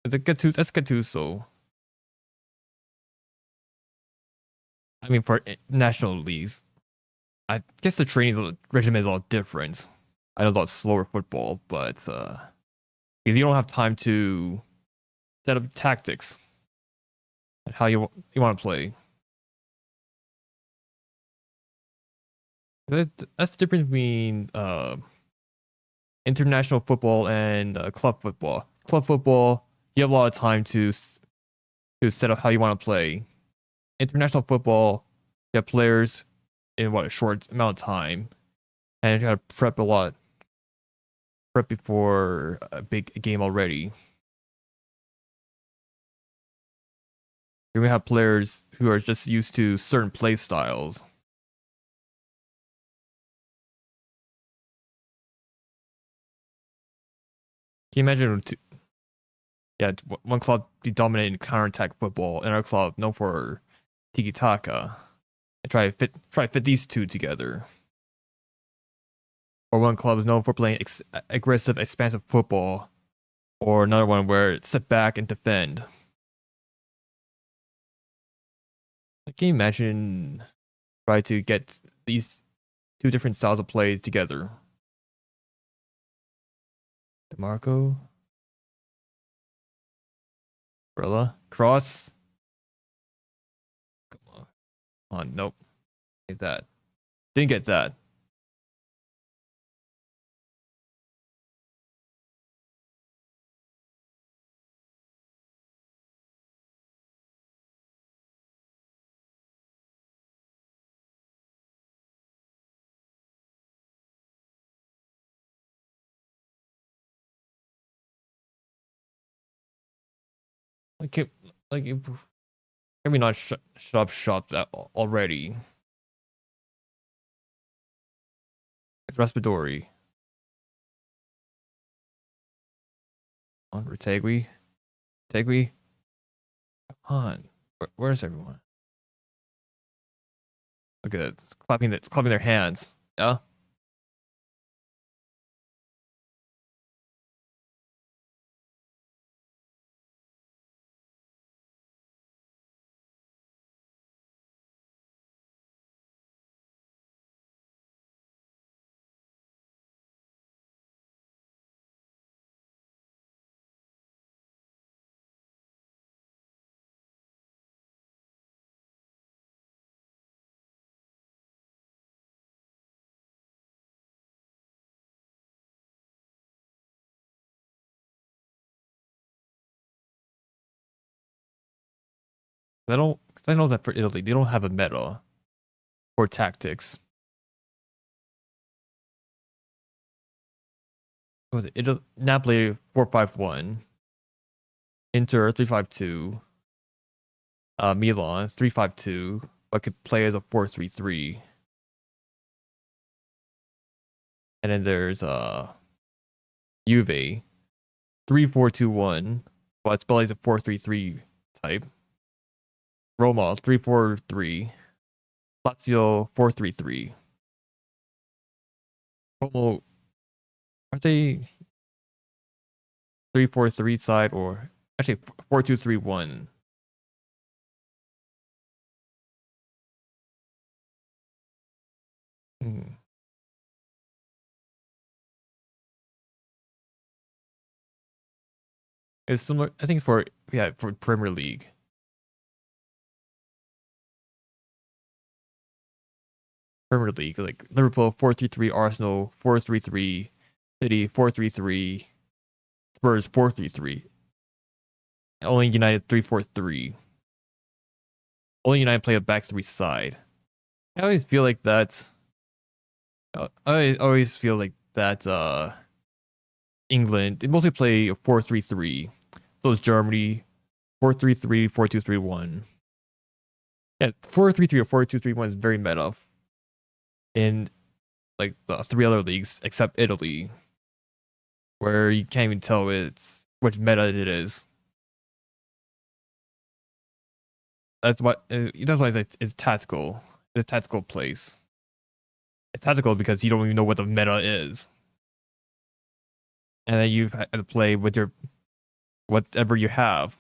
It's a that's Gattuso. I mean, for national leagues, I guess the training regimen is a lot different. I know a lot slower football, but because you don't have time to set up tactics and how you want to play. That's the difference between international football and club football. Club football, you have a lot of time to set up how you want to play. International football, you have players in what a short amount of time. and you gotta prep a lot, prep before a big game already. We have players who are just used to certain play styles. Can you imagine? Yeah, one club be dominating counter-attack football, and another club known for tiki taka, and try to fit these two together. Or one club is known for playing aggressive, expansive football, or another one where it's sit back and defend. Can you imagine try to get these two different styles of plays together? DeMarco, Brilla, cross. Come on, nope. Get that. Didn't get that. Like, like, can we not shut up shop that already? It's respiratory. On Retegui. Tegui. Come on. Where's everyone? Look at it. Clapping their hands. Yeah? They don't. Cause I know that for Italy, they don't have a meta or tactics. What was it? Napoli 4-5-1. Inter 3-5-2. Milan 3-5-2. But could play as a 4-3-3. And then there's Juve 3-4-2-1. But it's spelled as a 4-3-3 type. Roma 3-4-3. Lazio 4-3-3. Como are they 3-4-3 side or actually 4-2-3-1? Hmm. It's similar. I think for yeah for Premier League. Premier League like Liverpool 4-3-3, Arsenal 4-3-3, City 4-3-3, Spurs 4-3-3. Only United 3-4-3. Only United play a back three side. I always feel like that. I always feel like that. England they mostly play a 4-3-3. So it's Germany 4-3-3, 4-2-3-1. Yeah, 4-3-3 or 4-2-3-1 is very meta in like the three other leagues except Italy, where you can't even tell it's which meta it is. That's why it's tactical. It's a tactical place. It's tactical because you don't even know what the meta is, and then you have to play with your whatever you have.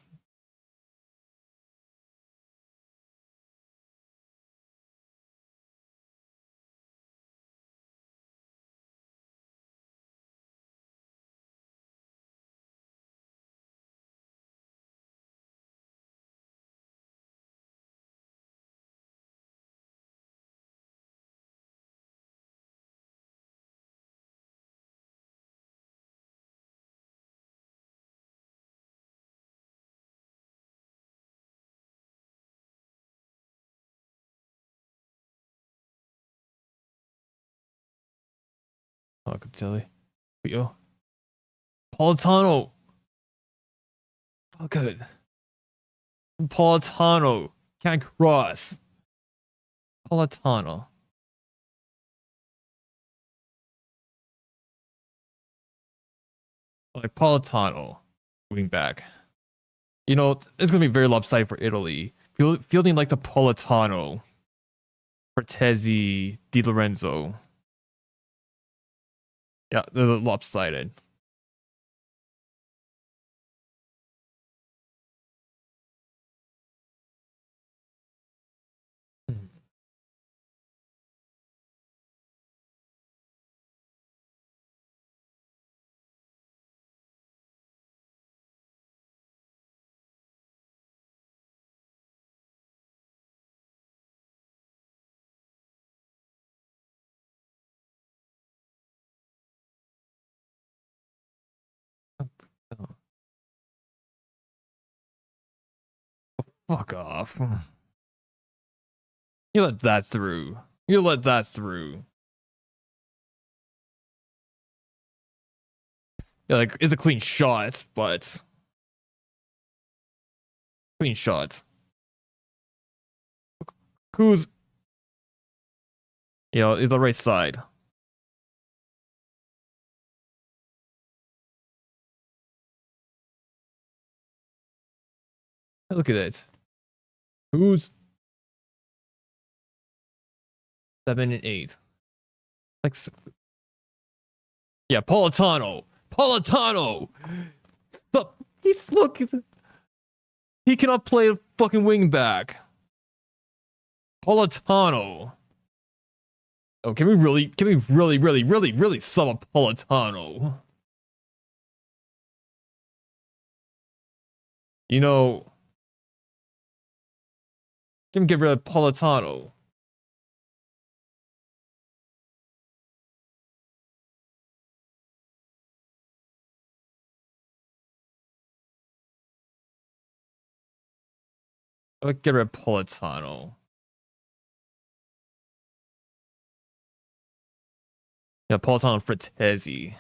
Oh, Locatelli. Yo. Politano. Oh, good. Politano. Can't cross. Politano. Like Politano. Moving back. You know, it's gonna be very lopsided for Italy. Fielding like the Politano. Cortezi, Di Lorenzo. Yeah, they're lopsided. Fuck off. You let that through. You let that through. Yeah, like it's a clean shot, but clean shot. Who's it's the right side. Look at it. Who's 7 and 8? Like yeah, Politano. Politano. Stop. He's look. He cannot play a fucking wing back. Politano. Oh, can we really sum up Politano? You know, can we get rid of Politano? Get rid of Politano. Yeah, Politano Fratesi.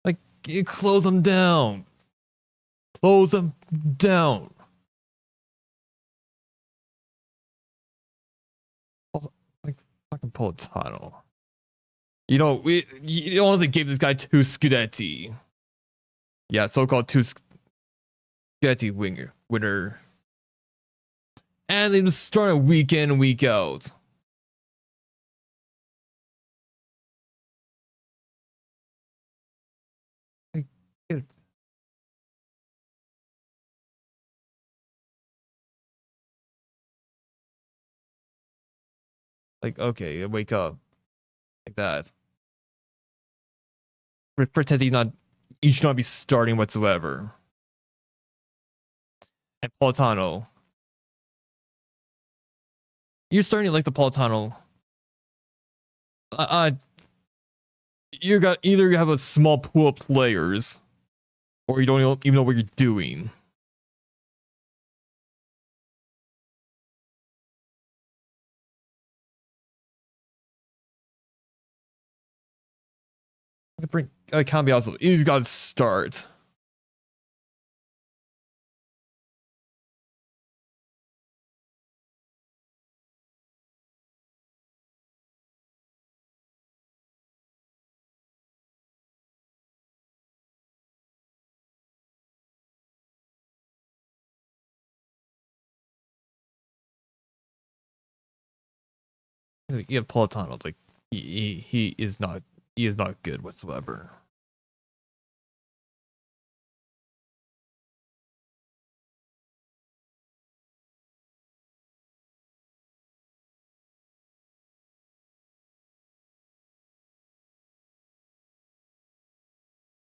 Like, close them down. Close them down. Like, fucking Politano. You honestly gave this guy 2 Scudetti. Yeah, so-called 2 Scudetti winner. And they just start week in, week out. Like, okay, wake up. Like that. For he should not be starting whatsoever. And Politano. You're starting to like the Politano. Either you have a small pool of players, or you don't even know what you're doing. Bring Cambiaso. He's got to start. You have Politano. Like he is not good whatsoever.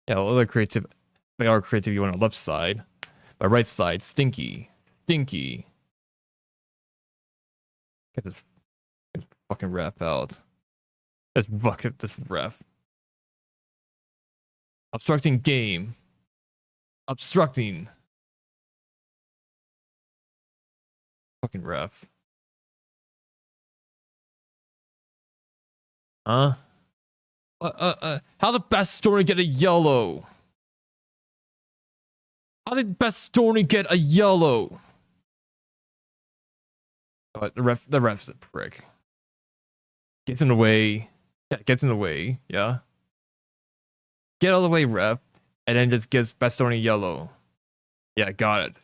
Yeah, other creative. They are creative. You on the left side, but right side, stinky. Get this fucking ref out. This bucket. This ref. Obstructing game. Obstructing. Fucking ref. Huh? How did Bastoni get a yellow? How did Bastoni get a yellow? Oh, the ref's a prick. Gets in the way. Yeah, gets in the way. Yeah. Get out of the way, ref. And then just gives Bastoni yellow. Yeah, got it.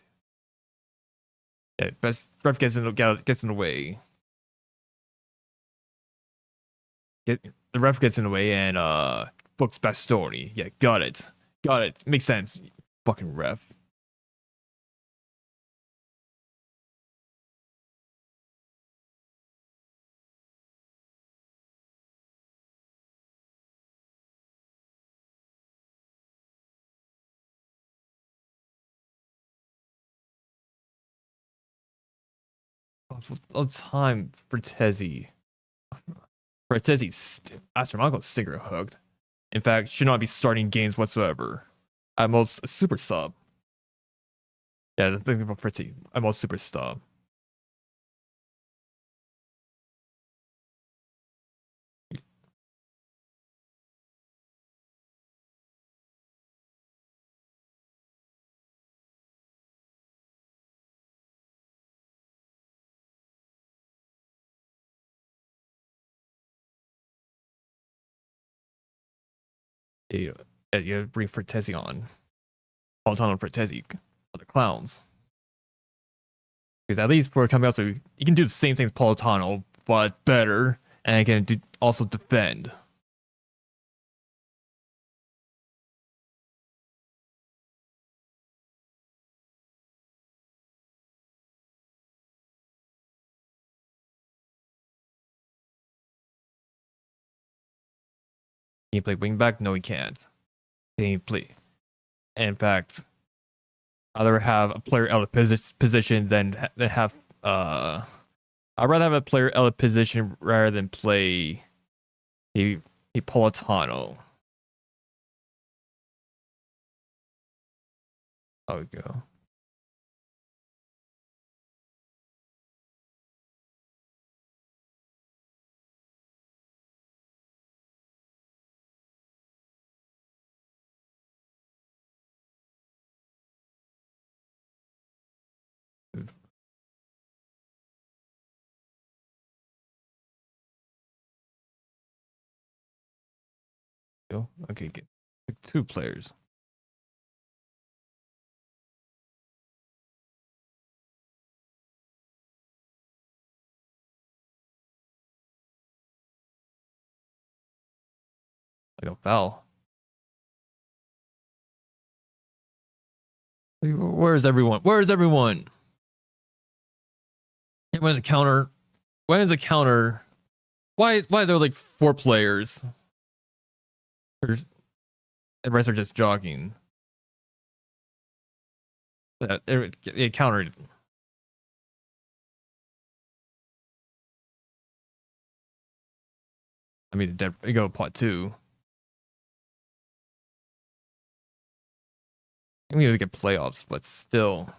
Yeah, ref gets in the way. The ref gets in the way and books Bastoni. Yeah, got it. Got it. Makes sense. Fucking ref. All the time for Tezzy. Fratesi's astronomical cigarette hooked. In fact, should not be starting games whatsoever. At most, a super sub. Yeah, the thing about Fritzy, at most super sub. You, you bring Fratesi on. Politano Fratesi. Other clowns. Because at least we're coming out, so you can do the same thing as Politano, but better, and can also defend. Can he play wingback? No, he can't. Can he play? In fact, I'd rather have a player out of position than have I'd rather have a player out of position rather than play a Politano. Oh, go. Go. Okay, get two players. Like a foul. Where's everyone? Where's everyone? When the counter? When is the counter? Why are there like four players? The rest are just jogging. It countered. I mean, you go pot two. I mean, we get playoffs, but still.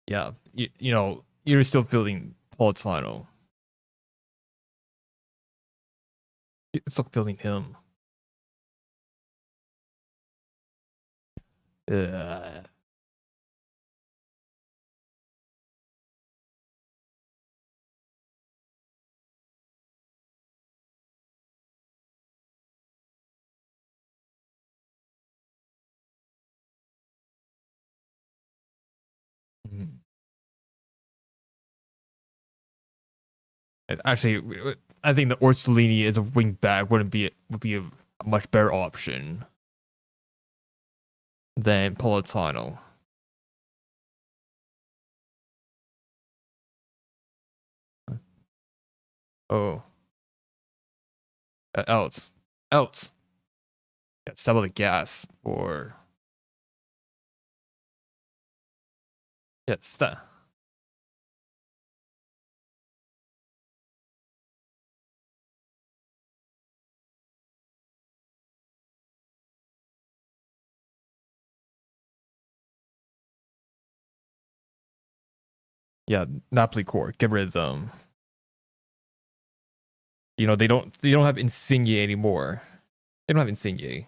Yeah, you know, you're still feeling Politano. You're still feeling him. Uh, mhm. Actually, I think the Orsolini as a wing back would be a much better option than Politano. Oh, out, out. Yeah, stop with the gas for yes. Yeah, Napoli core. Get rid of them. You know they don't have Insigne anymore. They don't have Insigne.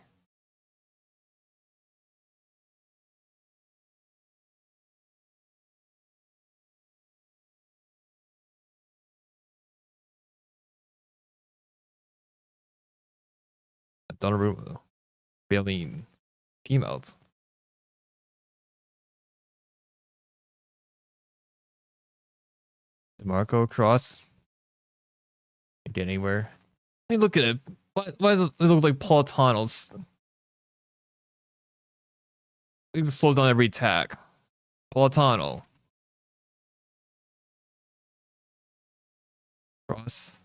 Donnarumma, bailing team out. DeMarco cross. Get anywhere. I mean, look at it. Why does it look like Politano's? It just slows down every attack. Politano. Cross.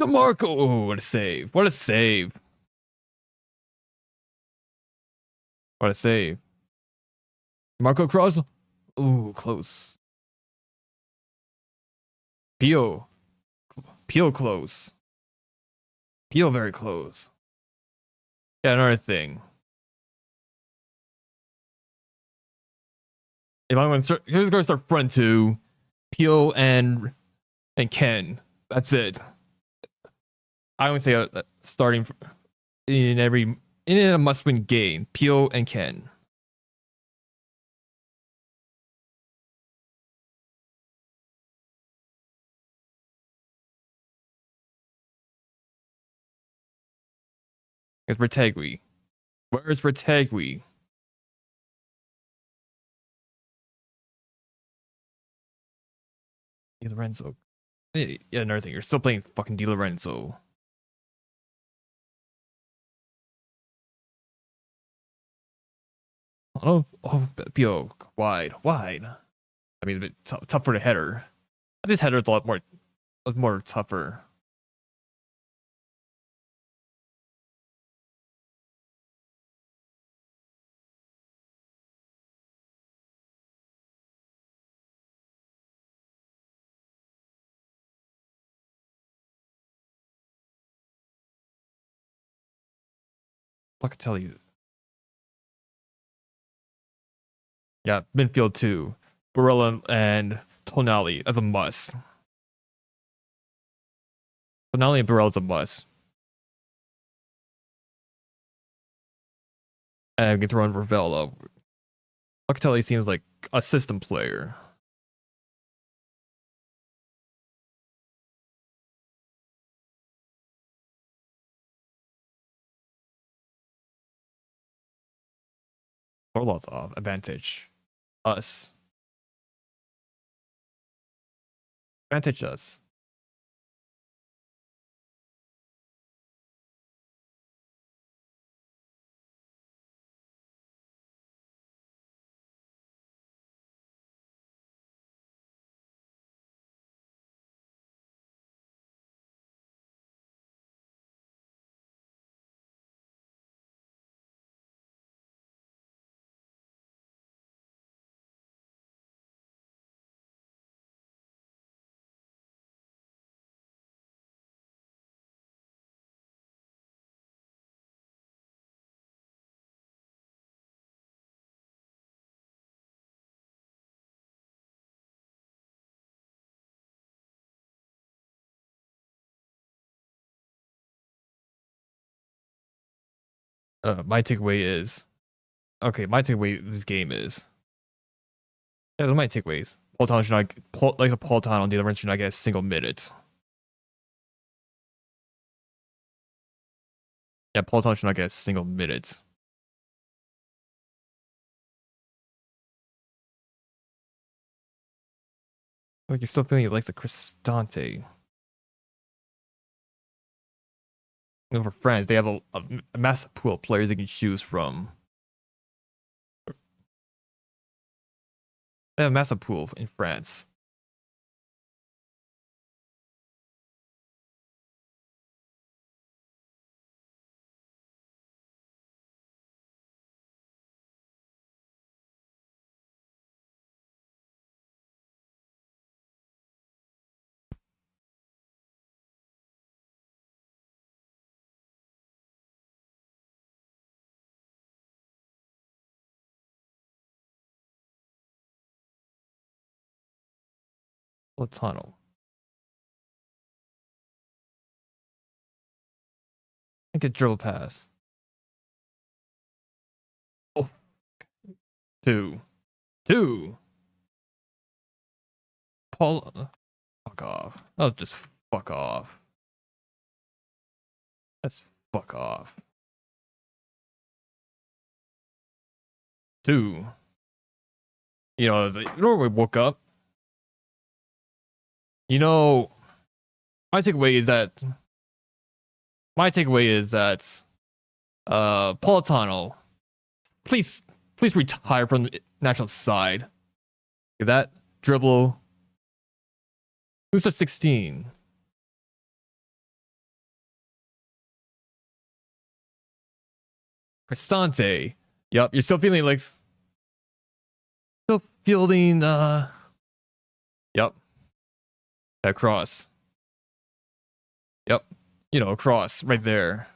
DeMarco. Oh, what a save. What a save. What a save. Marco Cross. Ooh, close. Pio. Pio close. Pio very close. Yeah, another thing. If I'm going to start, here's going to start front two. Pio and Ken. That's it. I would say starting in a must-win game. Pio and Ken. It's Retegui. Where's Retegui? Di Lorenzo. Yeah, another thing. You're still playing fucking Di Lorenzo. Oh, Pio, wide. I mean, a bit tough for the header. This header is a lot more tougher. I can tell you. Yeah, midfield too. Barella and Tonali as a must. Tonali and Barella's a must. And we can throw in Ravello. Locatelli seems like a system player. Orlov's off. Advantage. Us. Advantage us. My takeaway is okay. My takeaway this game is my takeaways. Politano should not like the Politano on the other end should not get a single minute. Yeah, Politano should not get a single minute. Like you're still feeling like the Cristante. for France, they have a massive pool of players they can choose from. They have a massive pool in France. A tunnel. I get dribble pass. Oh, two. Two. Paul. Fuck off. Oh, just fuck off. That's fuck off. Two. You know, Norway woke up. You know, my takeaway is that Politano, please retire from the national side. Give that dribble. Who's a 16? Cristante. Yep, you're still feeling like still fielding yep. That cross. Yep. You know, cross right there.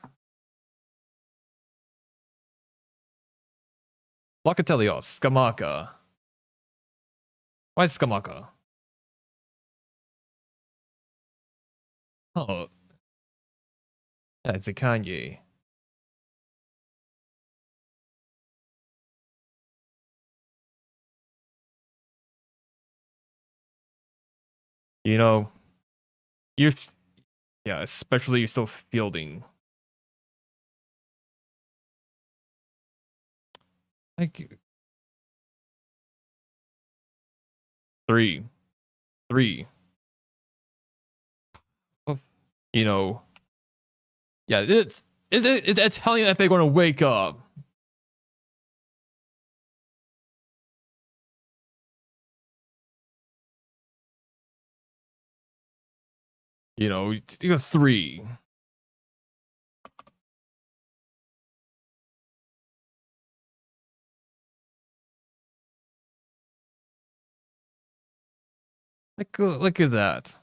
Locatelli off. Scamacca. Why is Scamacca? Oh. Yeah, it's a Kanye. You know, you're yeah, especially you're still fielding. Like three. Three. Oh, you know. Yeah, is the Italian FA gonna wake up? You know, you got three. Like look at that.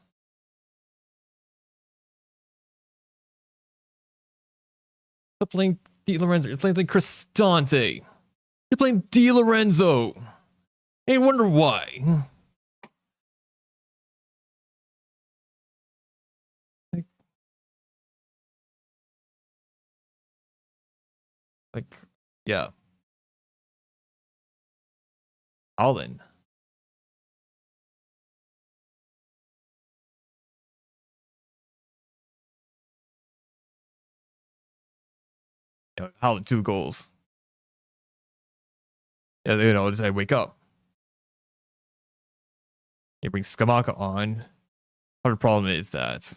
You're playing Di Lorenzo. You're playing Cristante. You're playing Di Lorenzo. And you wonder why. Like, like yeah. Allen. You know, Howland 2 goals. Yeah, you know, just I wake up. You bring Scamacca on. Part of the problem is that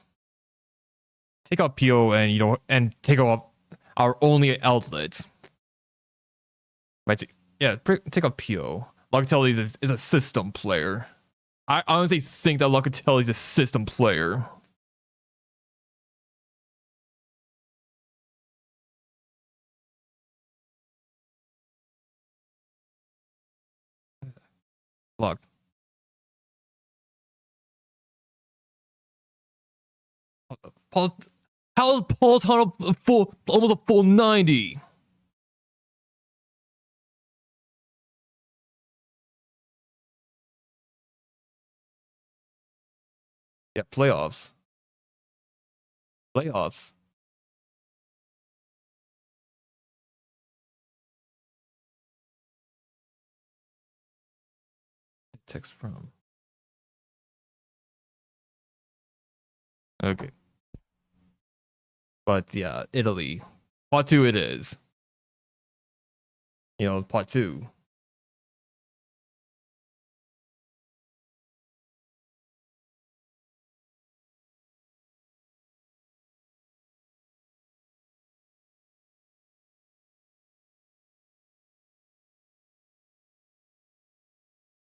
take out PO and you know and take out our only outlets. Right? Yeah, take out PO. Locatelli is a system player. I honestly think that Locatelli is a system player. Look, Paul, how is Paul Tunnel full almost a full 90? Yeah, playoffs. Playoffs. Text from. Okay. But yeah, Italy. Part two it is. You know, part two.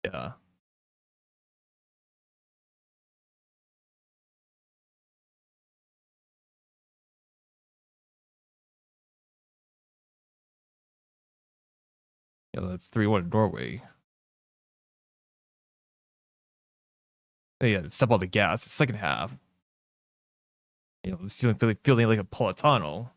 Yeah. Yeah, that's 3-1 Norway. Yeah, step on the gas. Second half. It's feeling like a Politano.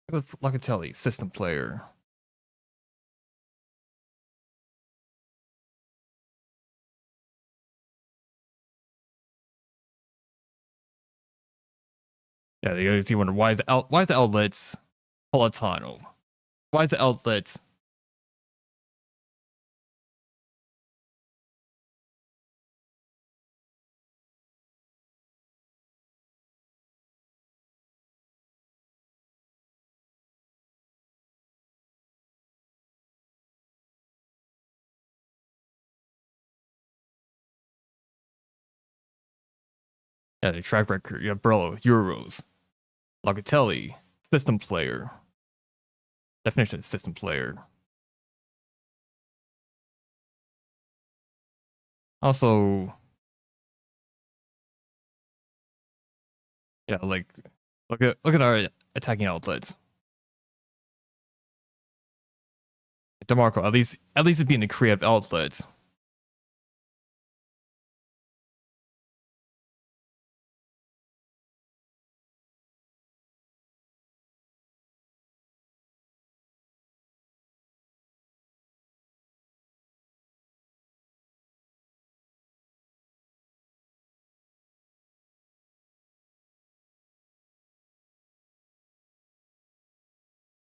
Locatelli, system player. Yeah, you wonder why is the outlets Politano? Why is the outlets? Yeah, the track record. Yeah, Burlow, Euros. Locatelli, system player. Definition of system player. Also, yeah, like look at our attacking outlets. DeMarco, at least it's being a creative outlet.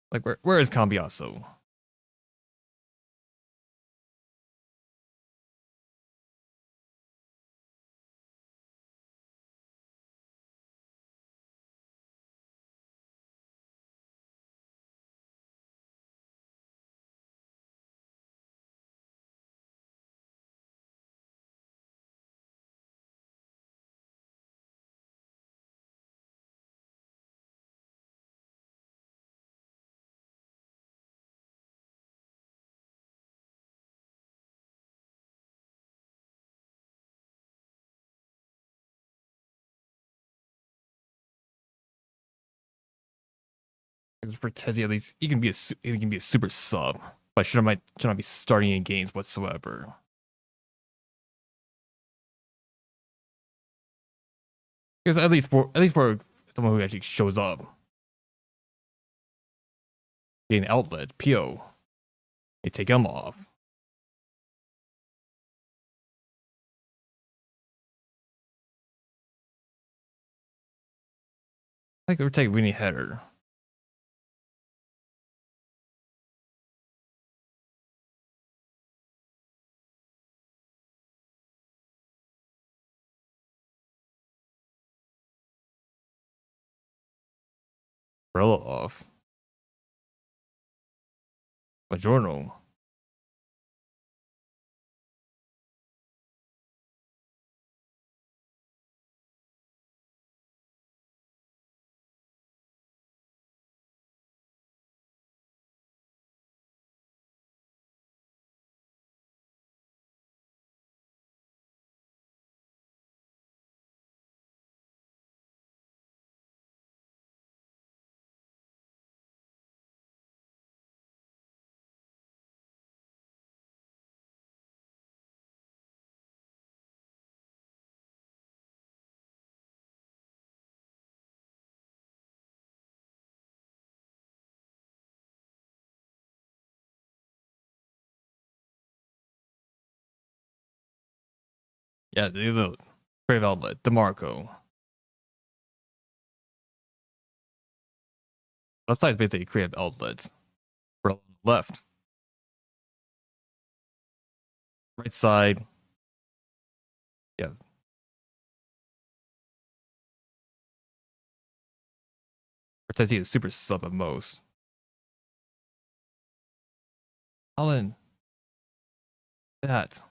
Like where is Cambiaso? Because for Tezzy, at least he can be a super sub, but should not be starting in games whatsoever. Because at least for someone who actually shows up, getting an outlet, PO, they take him off. Like we're taking Winnie header. Umbrella off. Buongiorno. Yeah, the brave outlet, DeMarco. Left side is basically creative outlets. Umbrella on the left. Right side, yeah, Cortesi is super sub at most. Alan, that.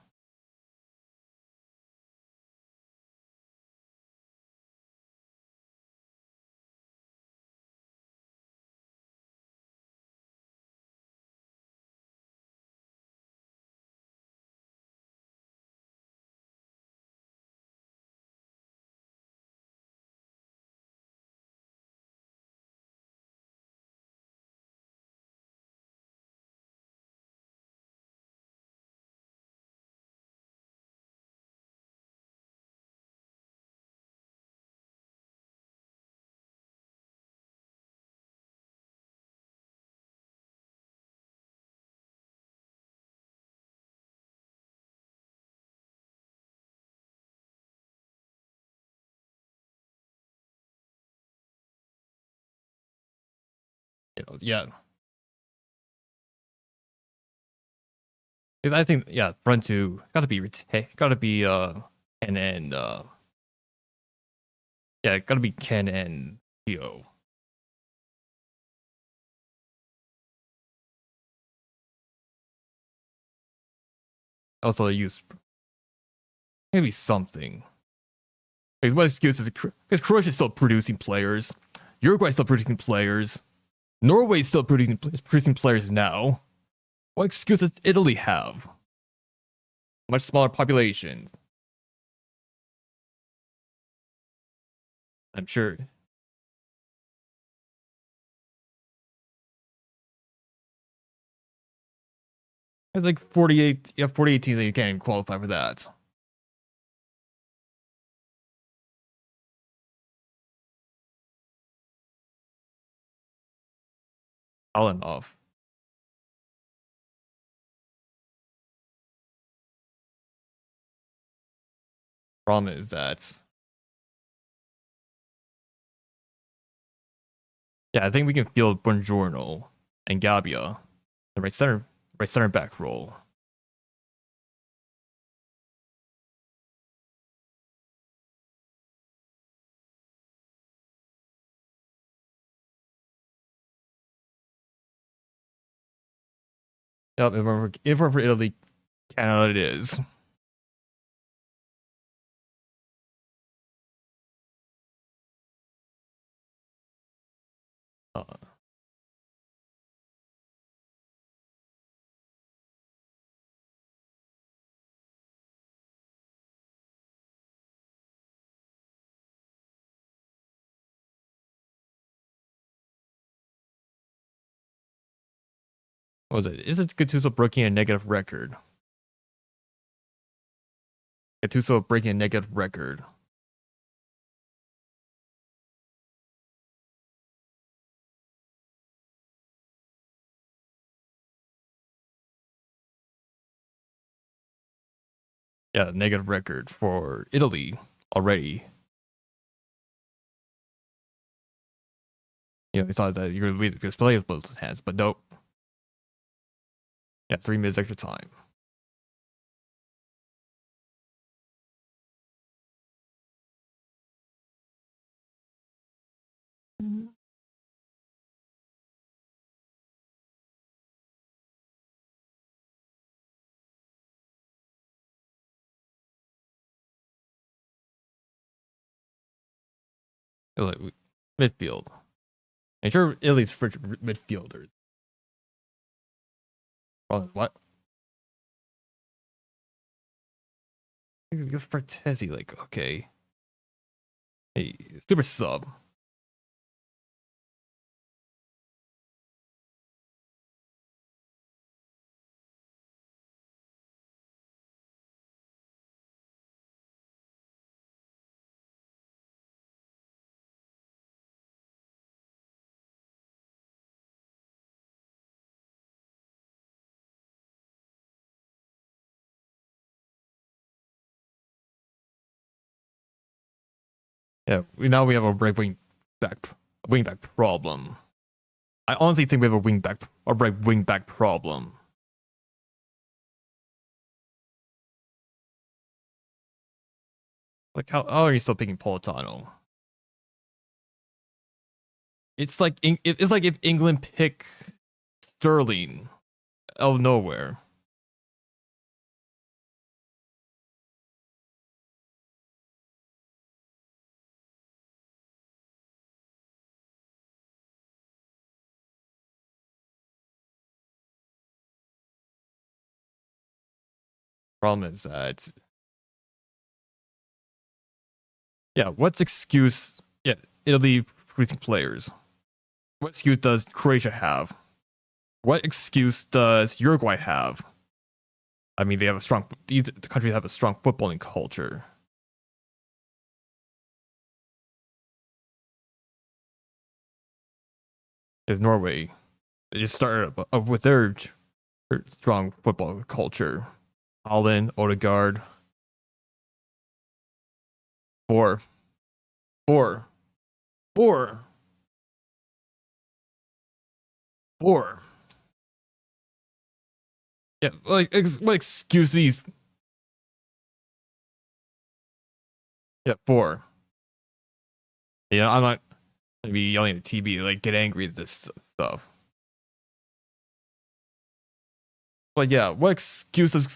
Yeah. 'Cause I think yeah, front two gotta be Ken and yeah, gotta be Ken and Theo. Also use maybe something. Because what excuse is because Croatia's still producing players, Uruguay's still producing players, Norway's still producing players now. What excuse does Italy have? Much smaller population. I'm sure. It's like 48. You have 48 teams that you can't even qualify for that. All enough. Problem is that yeah, I think we can field Buongiorno and Gabbia, the right center back role. Yep, if we're for Italy, Canada it is. Uh, what was it? Is it Gattuso breaking a negative record? Gattuso breaking a negative record. Yeah, negative record for Italy already. You know, we thought that you're going to display his both hands, but nope. Yeah, 3 minutes extra time. Italy, midfield. And sure, Italy's for midfielders. What? Fartesi, like, okay. Hey, super sub. Yeah, now we have a wing back problem. I honestly think we have a right wing back problem. Like, how are you still picking Politano? It's like if England pick Sterling out of nowhere. Problem is that yeah, what's excuse? Yeah, Italy producing players. What excuse does Croatia have? What excuse does Uruguay have? I mean, they have a strong. These the countries have a strong footballing culture. Is Norway? They just started up with their strong football culture. Holland, Odegaard, four, four, four, four. Yeah, what excuse these? Yeah, four. You know, I'm not gonna be yelling at TV like get angry at this stuff. But yeah, what excuses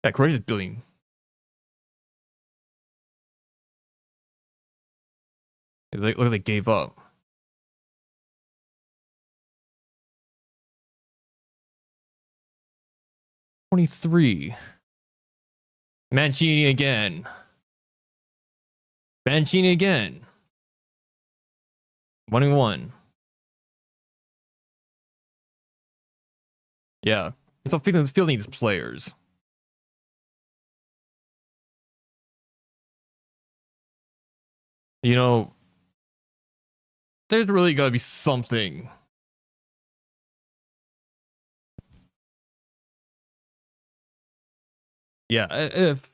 that Croatia's building? Look like they gave up. 23. Mancini again. Mancini again. 1-1. Yeah. So feeling these players. You know, there's really gotta be something. Yeah, if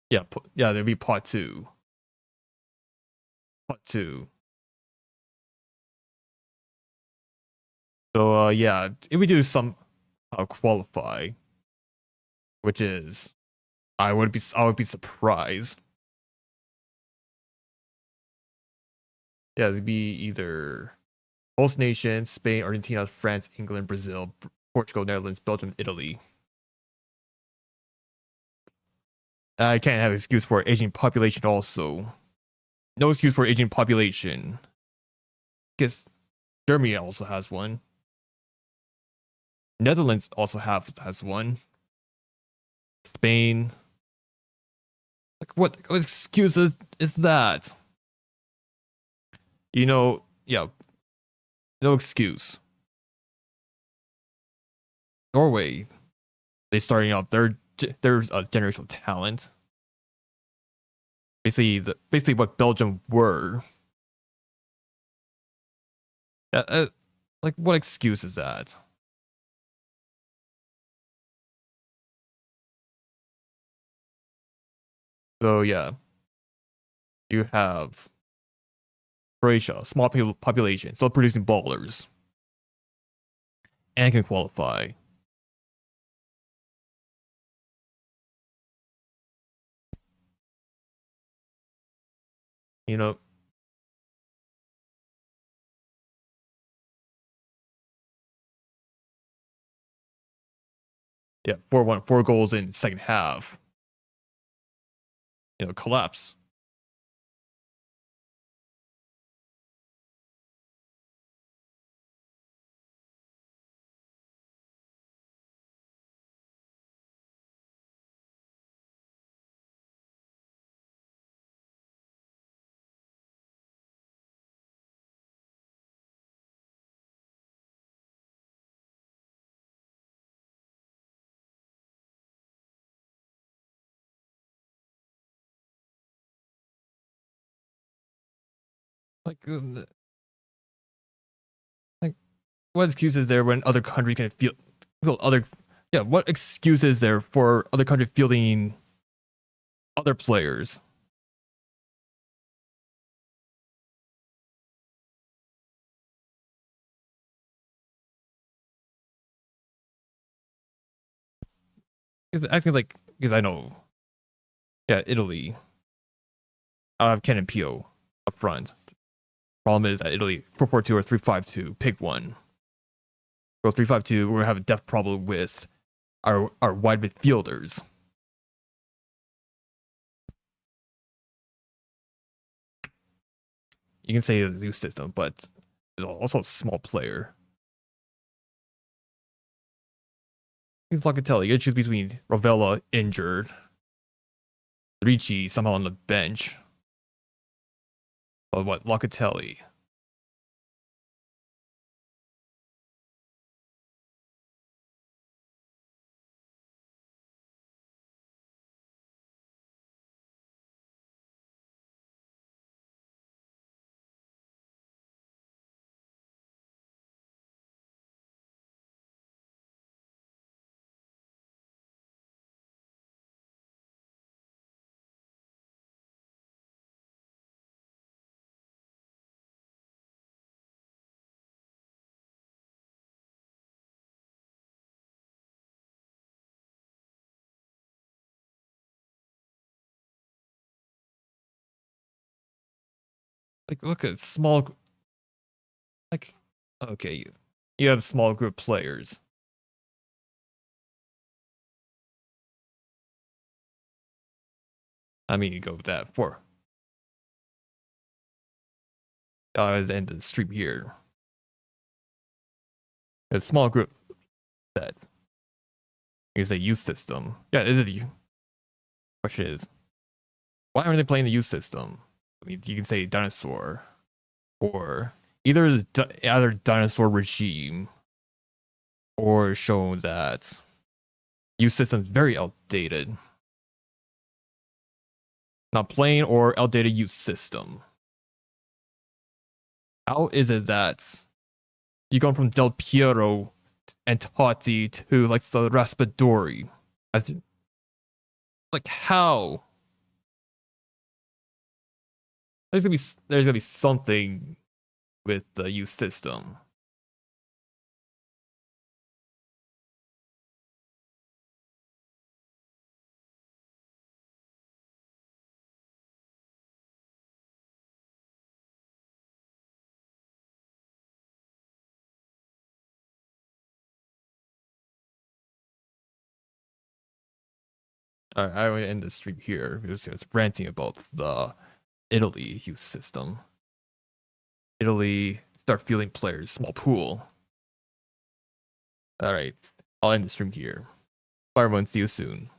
yeah, yeah, there'd be part two. Part two. So yeah, if we do some qualify, which is I would be surprised. Yeah, it'd be either host nation, Spain, Argentina, France, England, Brazil, Portugal, Netherlands, Belgium, Italy. I can't have an excuse for aging population also. No excuse for aging population. Because Germany also has one. Netherlands also has one. Spain. Like what excuses is that? You know, yeah, no excuse. Norway, they starting out there's a generational talent. Basically what Belgium were. Uh, like what excuse is that? So yeah, you have Croatia, small population, still producing ballers, and can qualify. You know, yeah, 4-1, 4 goals in second half. You know, collapse. Like, like what excuse is there when other countries can feel other? Yeah, what excuse is there for other countries fielding other players? Because acting like because I know Yeah, Italy. I'll have Ken and Pio up front. Problem is that Italy 4-4-2 or 3-5-2. Pick one. Go 3-5-2. We're gonna have a depth problem with our wide midfielders. You can say it's a new system, but it's also a small player. He's Locatelli. You gotta choose between Rovella injured, Ricci somehow on the bench. But what, Locatelli? Like, look at small. Like, okay, you have small group players. I mean, you go with that for. End of the stream here. A small group set. You say youth system. Yeah, is it you? Question is, why aren't they playing the youth system? I mean, you can say dinosaur, or either dinosaur regime, or shown that youth system is very outdated. Not playing or outdated youth system. How is it that you go from Del Piero and Totti to like the Raspadori? As like how? There's gonna be something with the youth system. I will end the stream here because it's ranting about the Italy youth system. Italy start feeling players, small pool. All right, I'll end the stream here. Bye everyone, see you soon.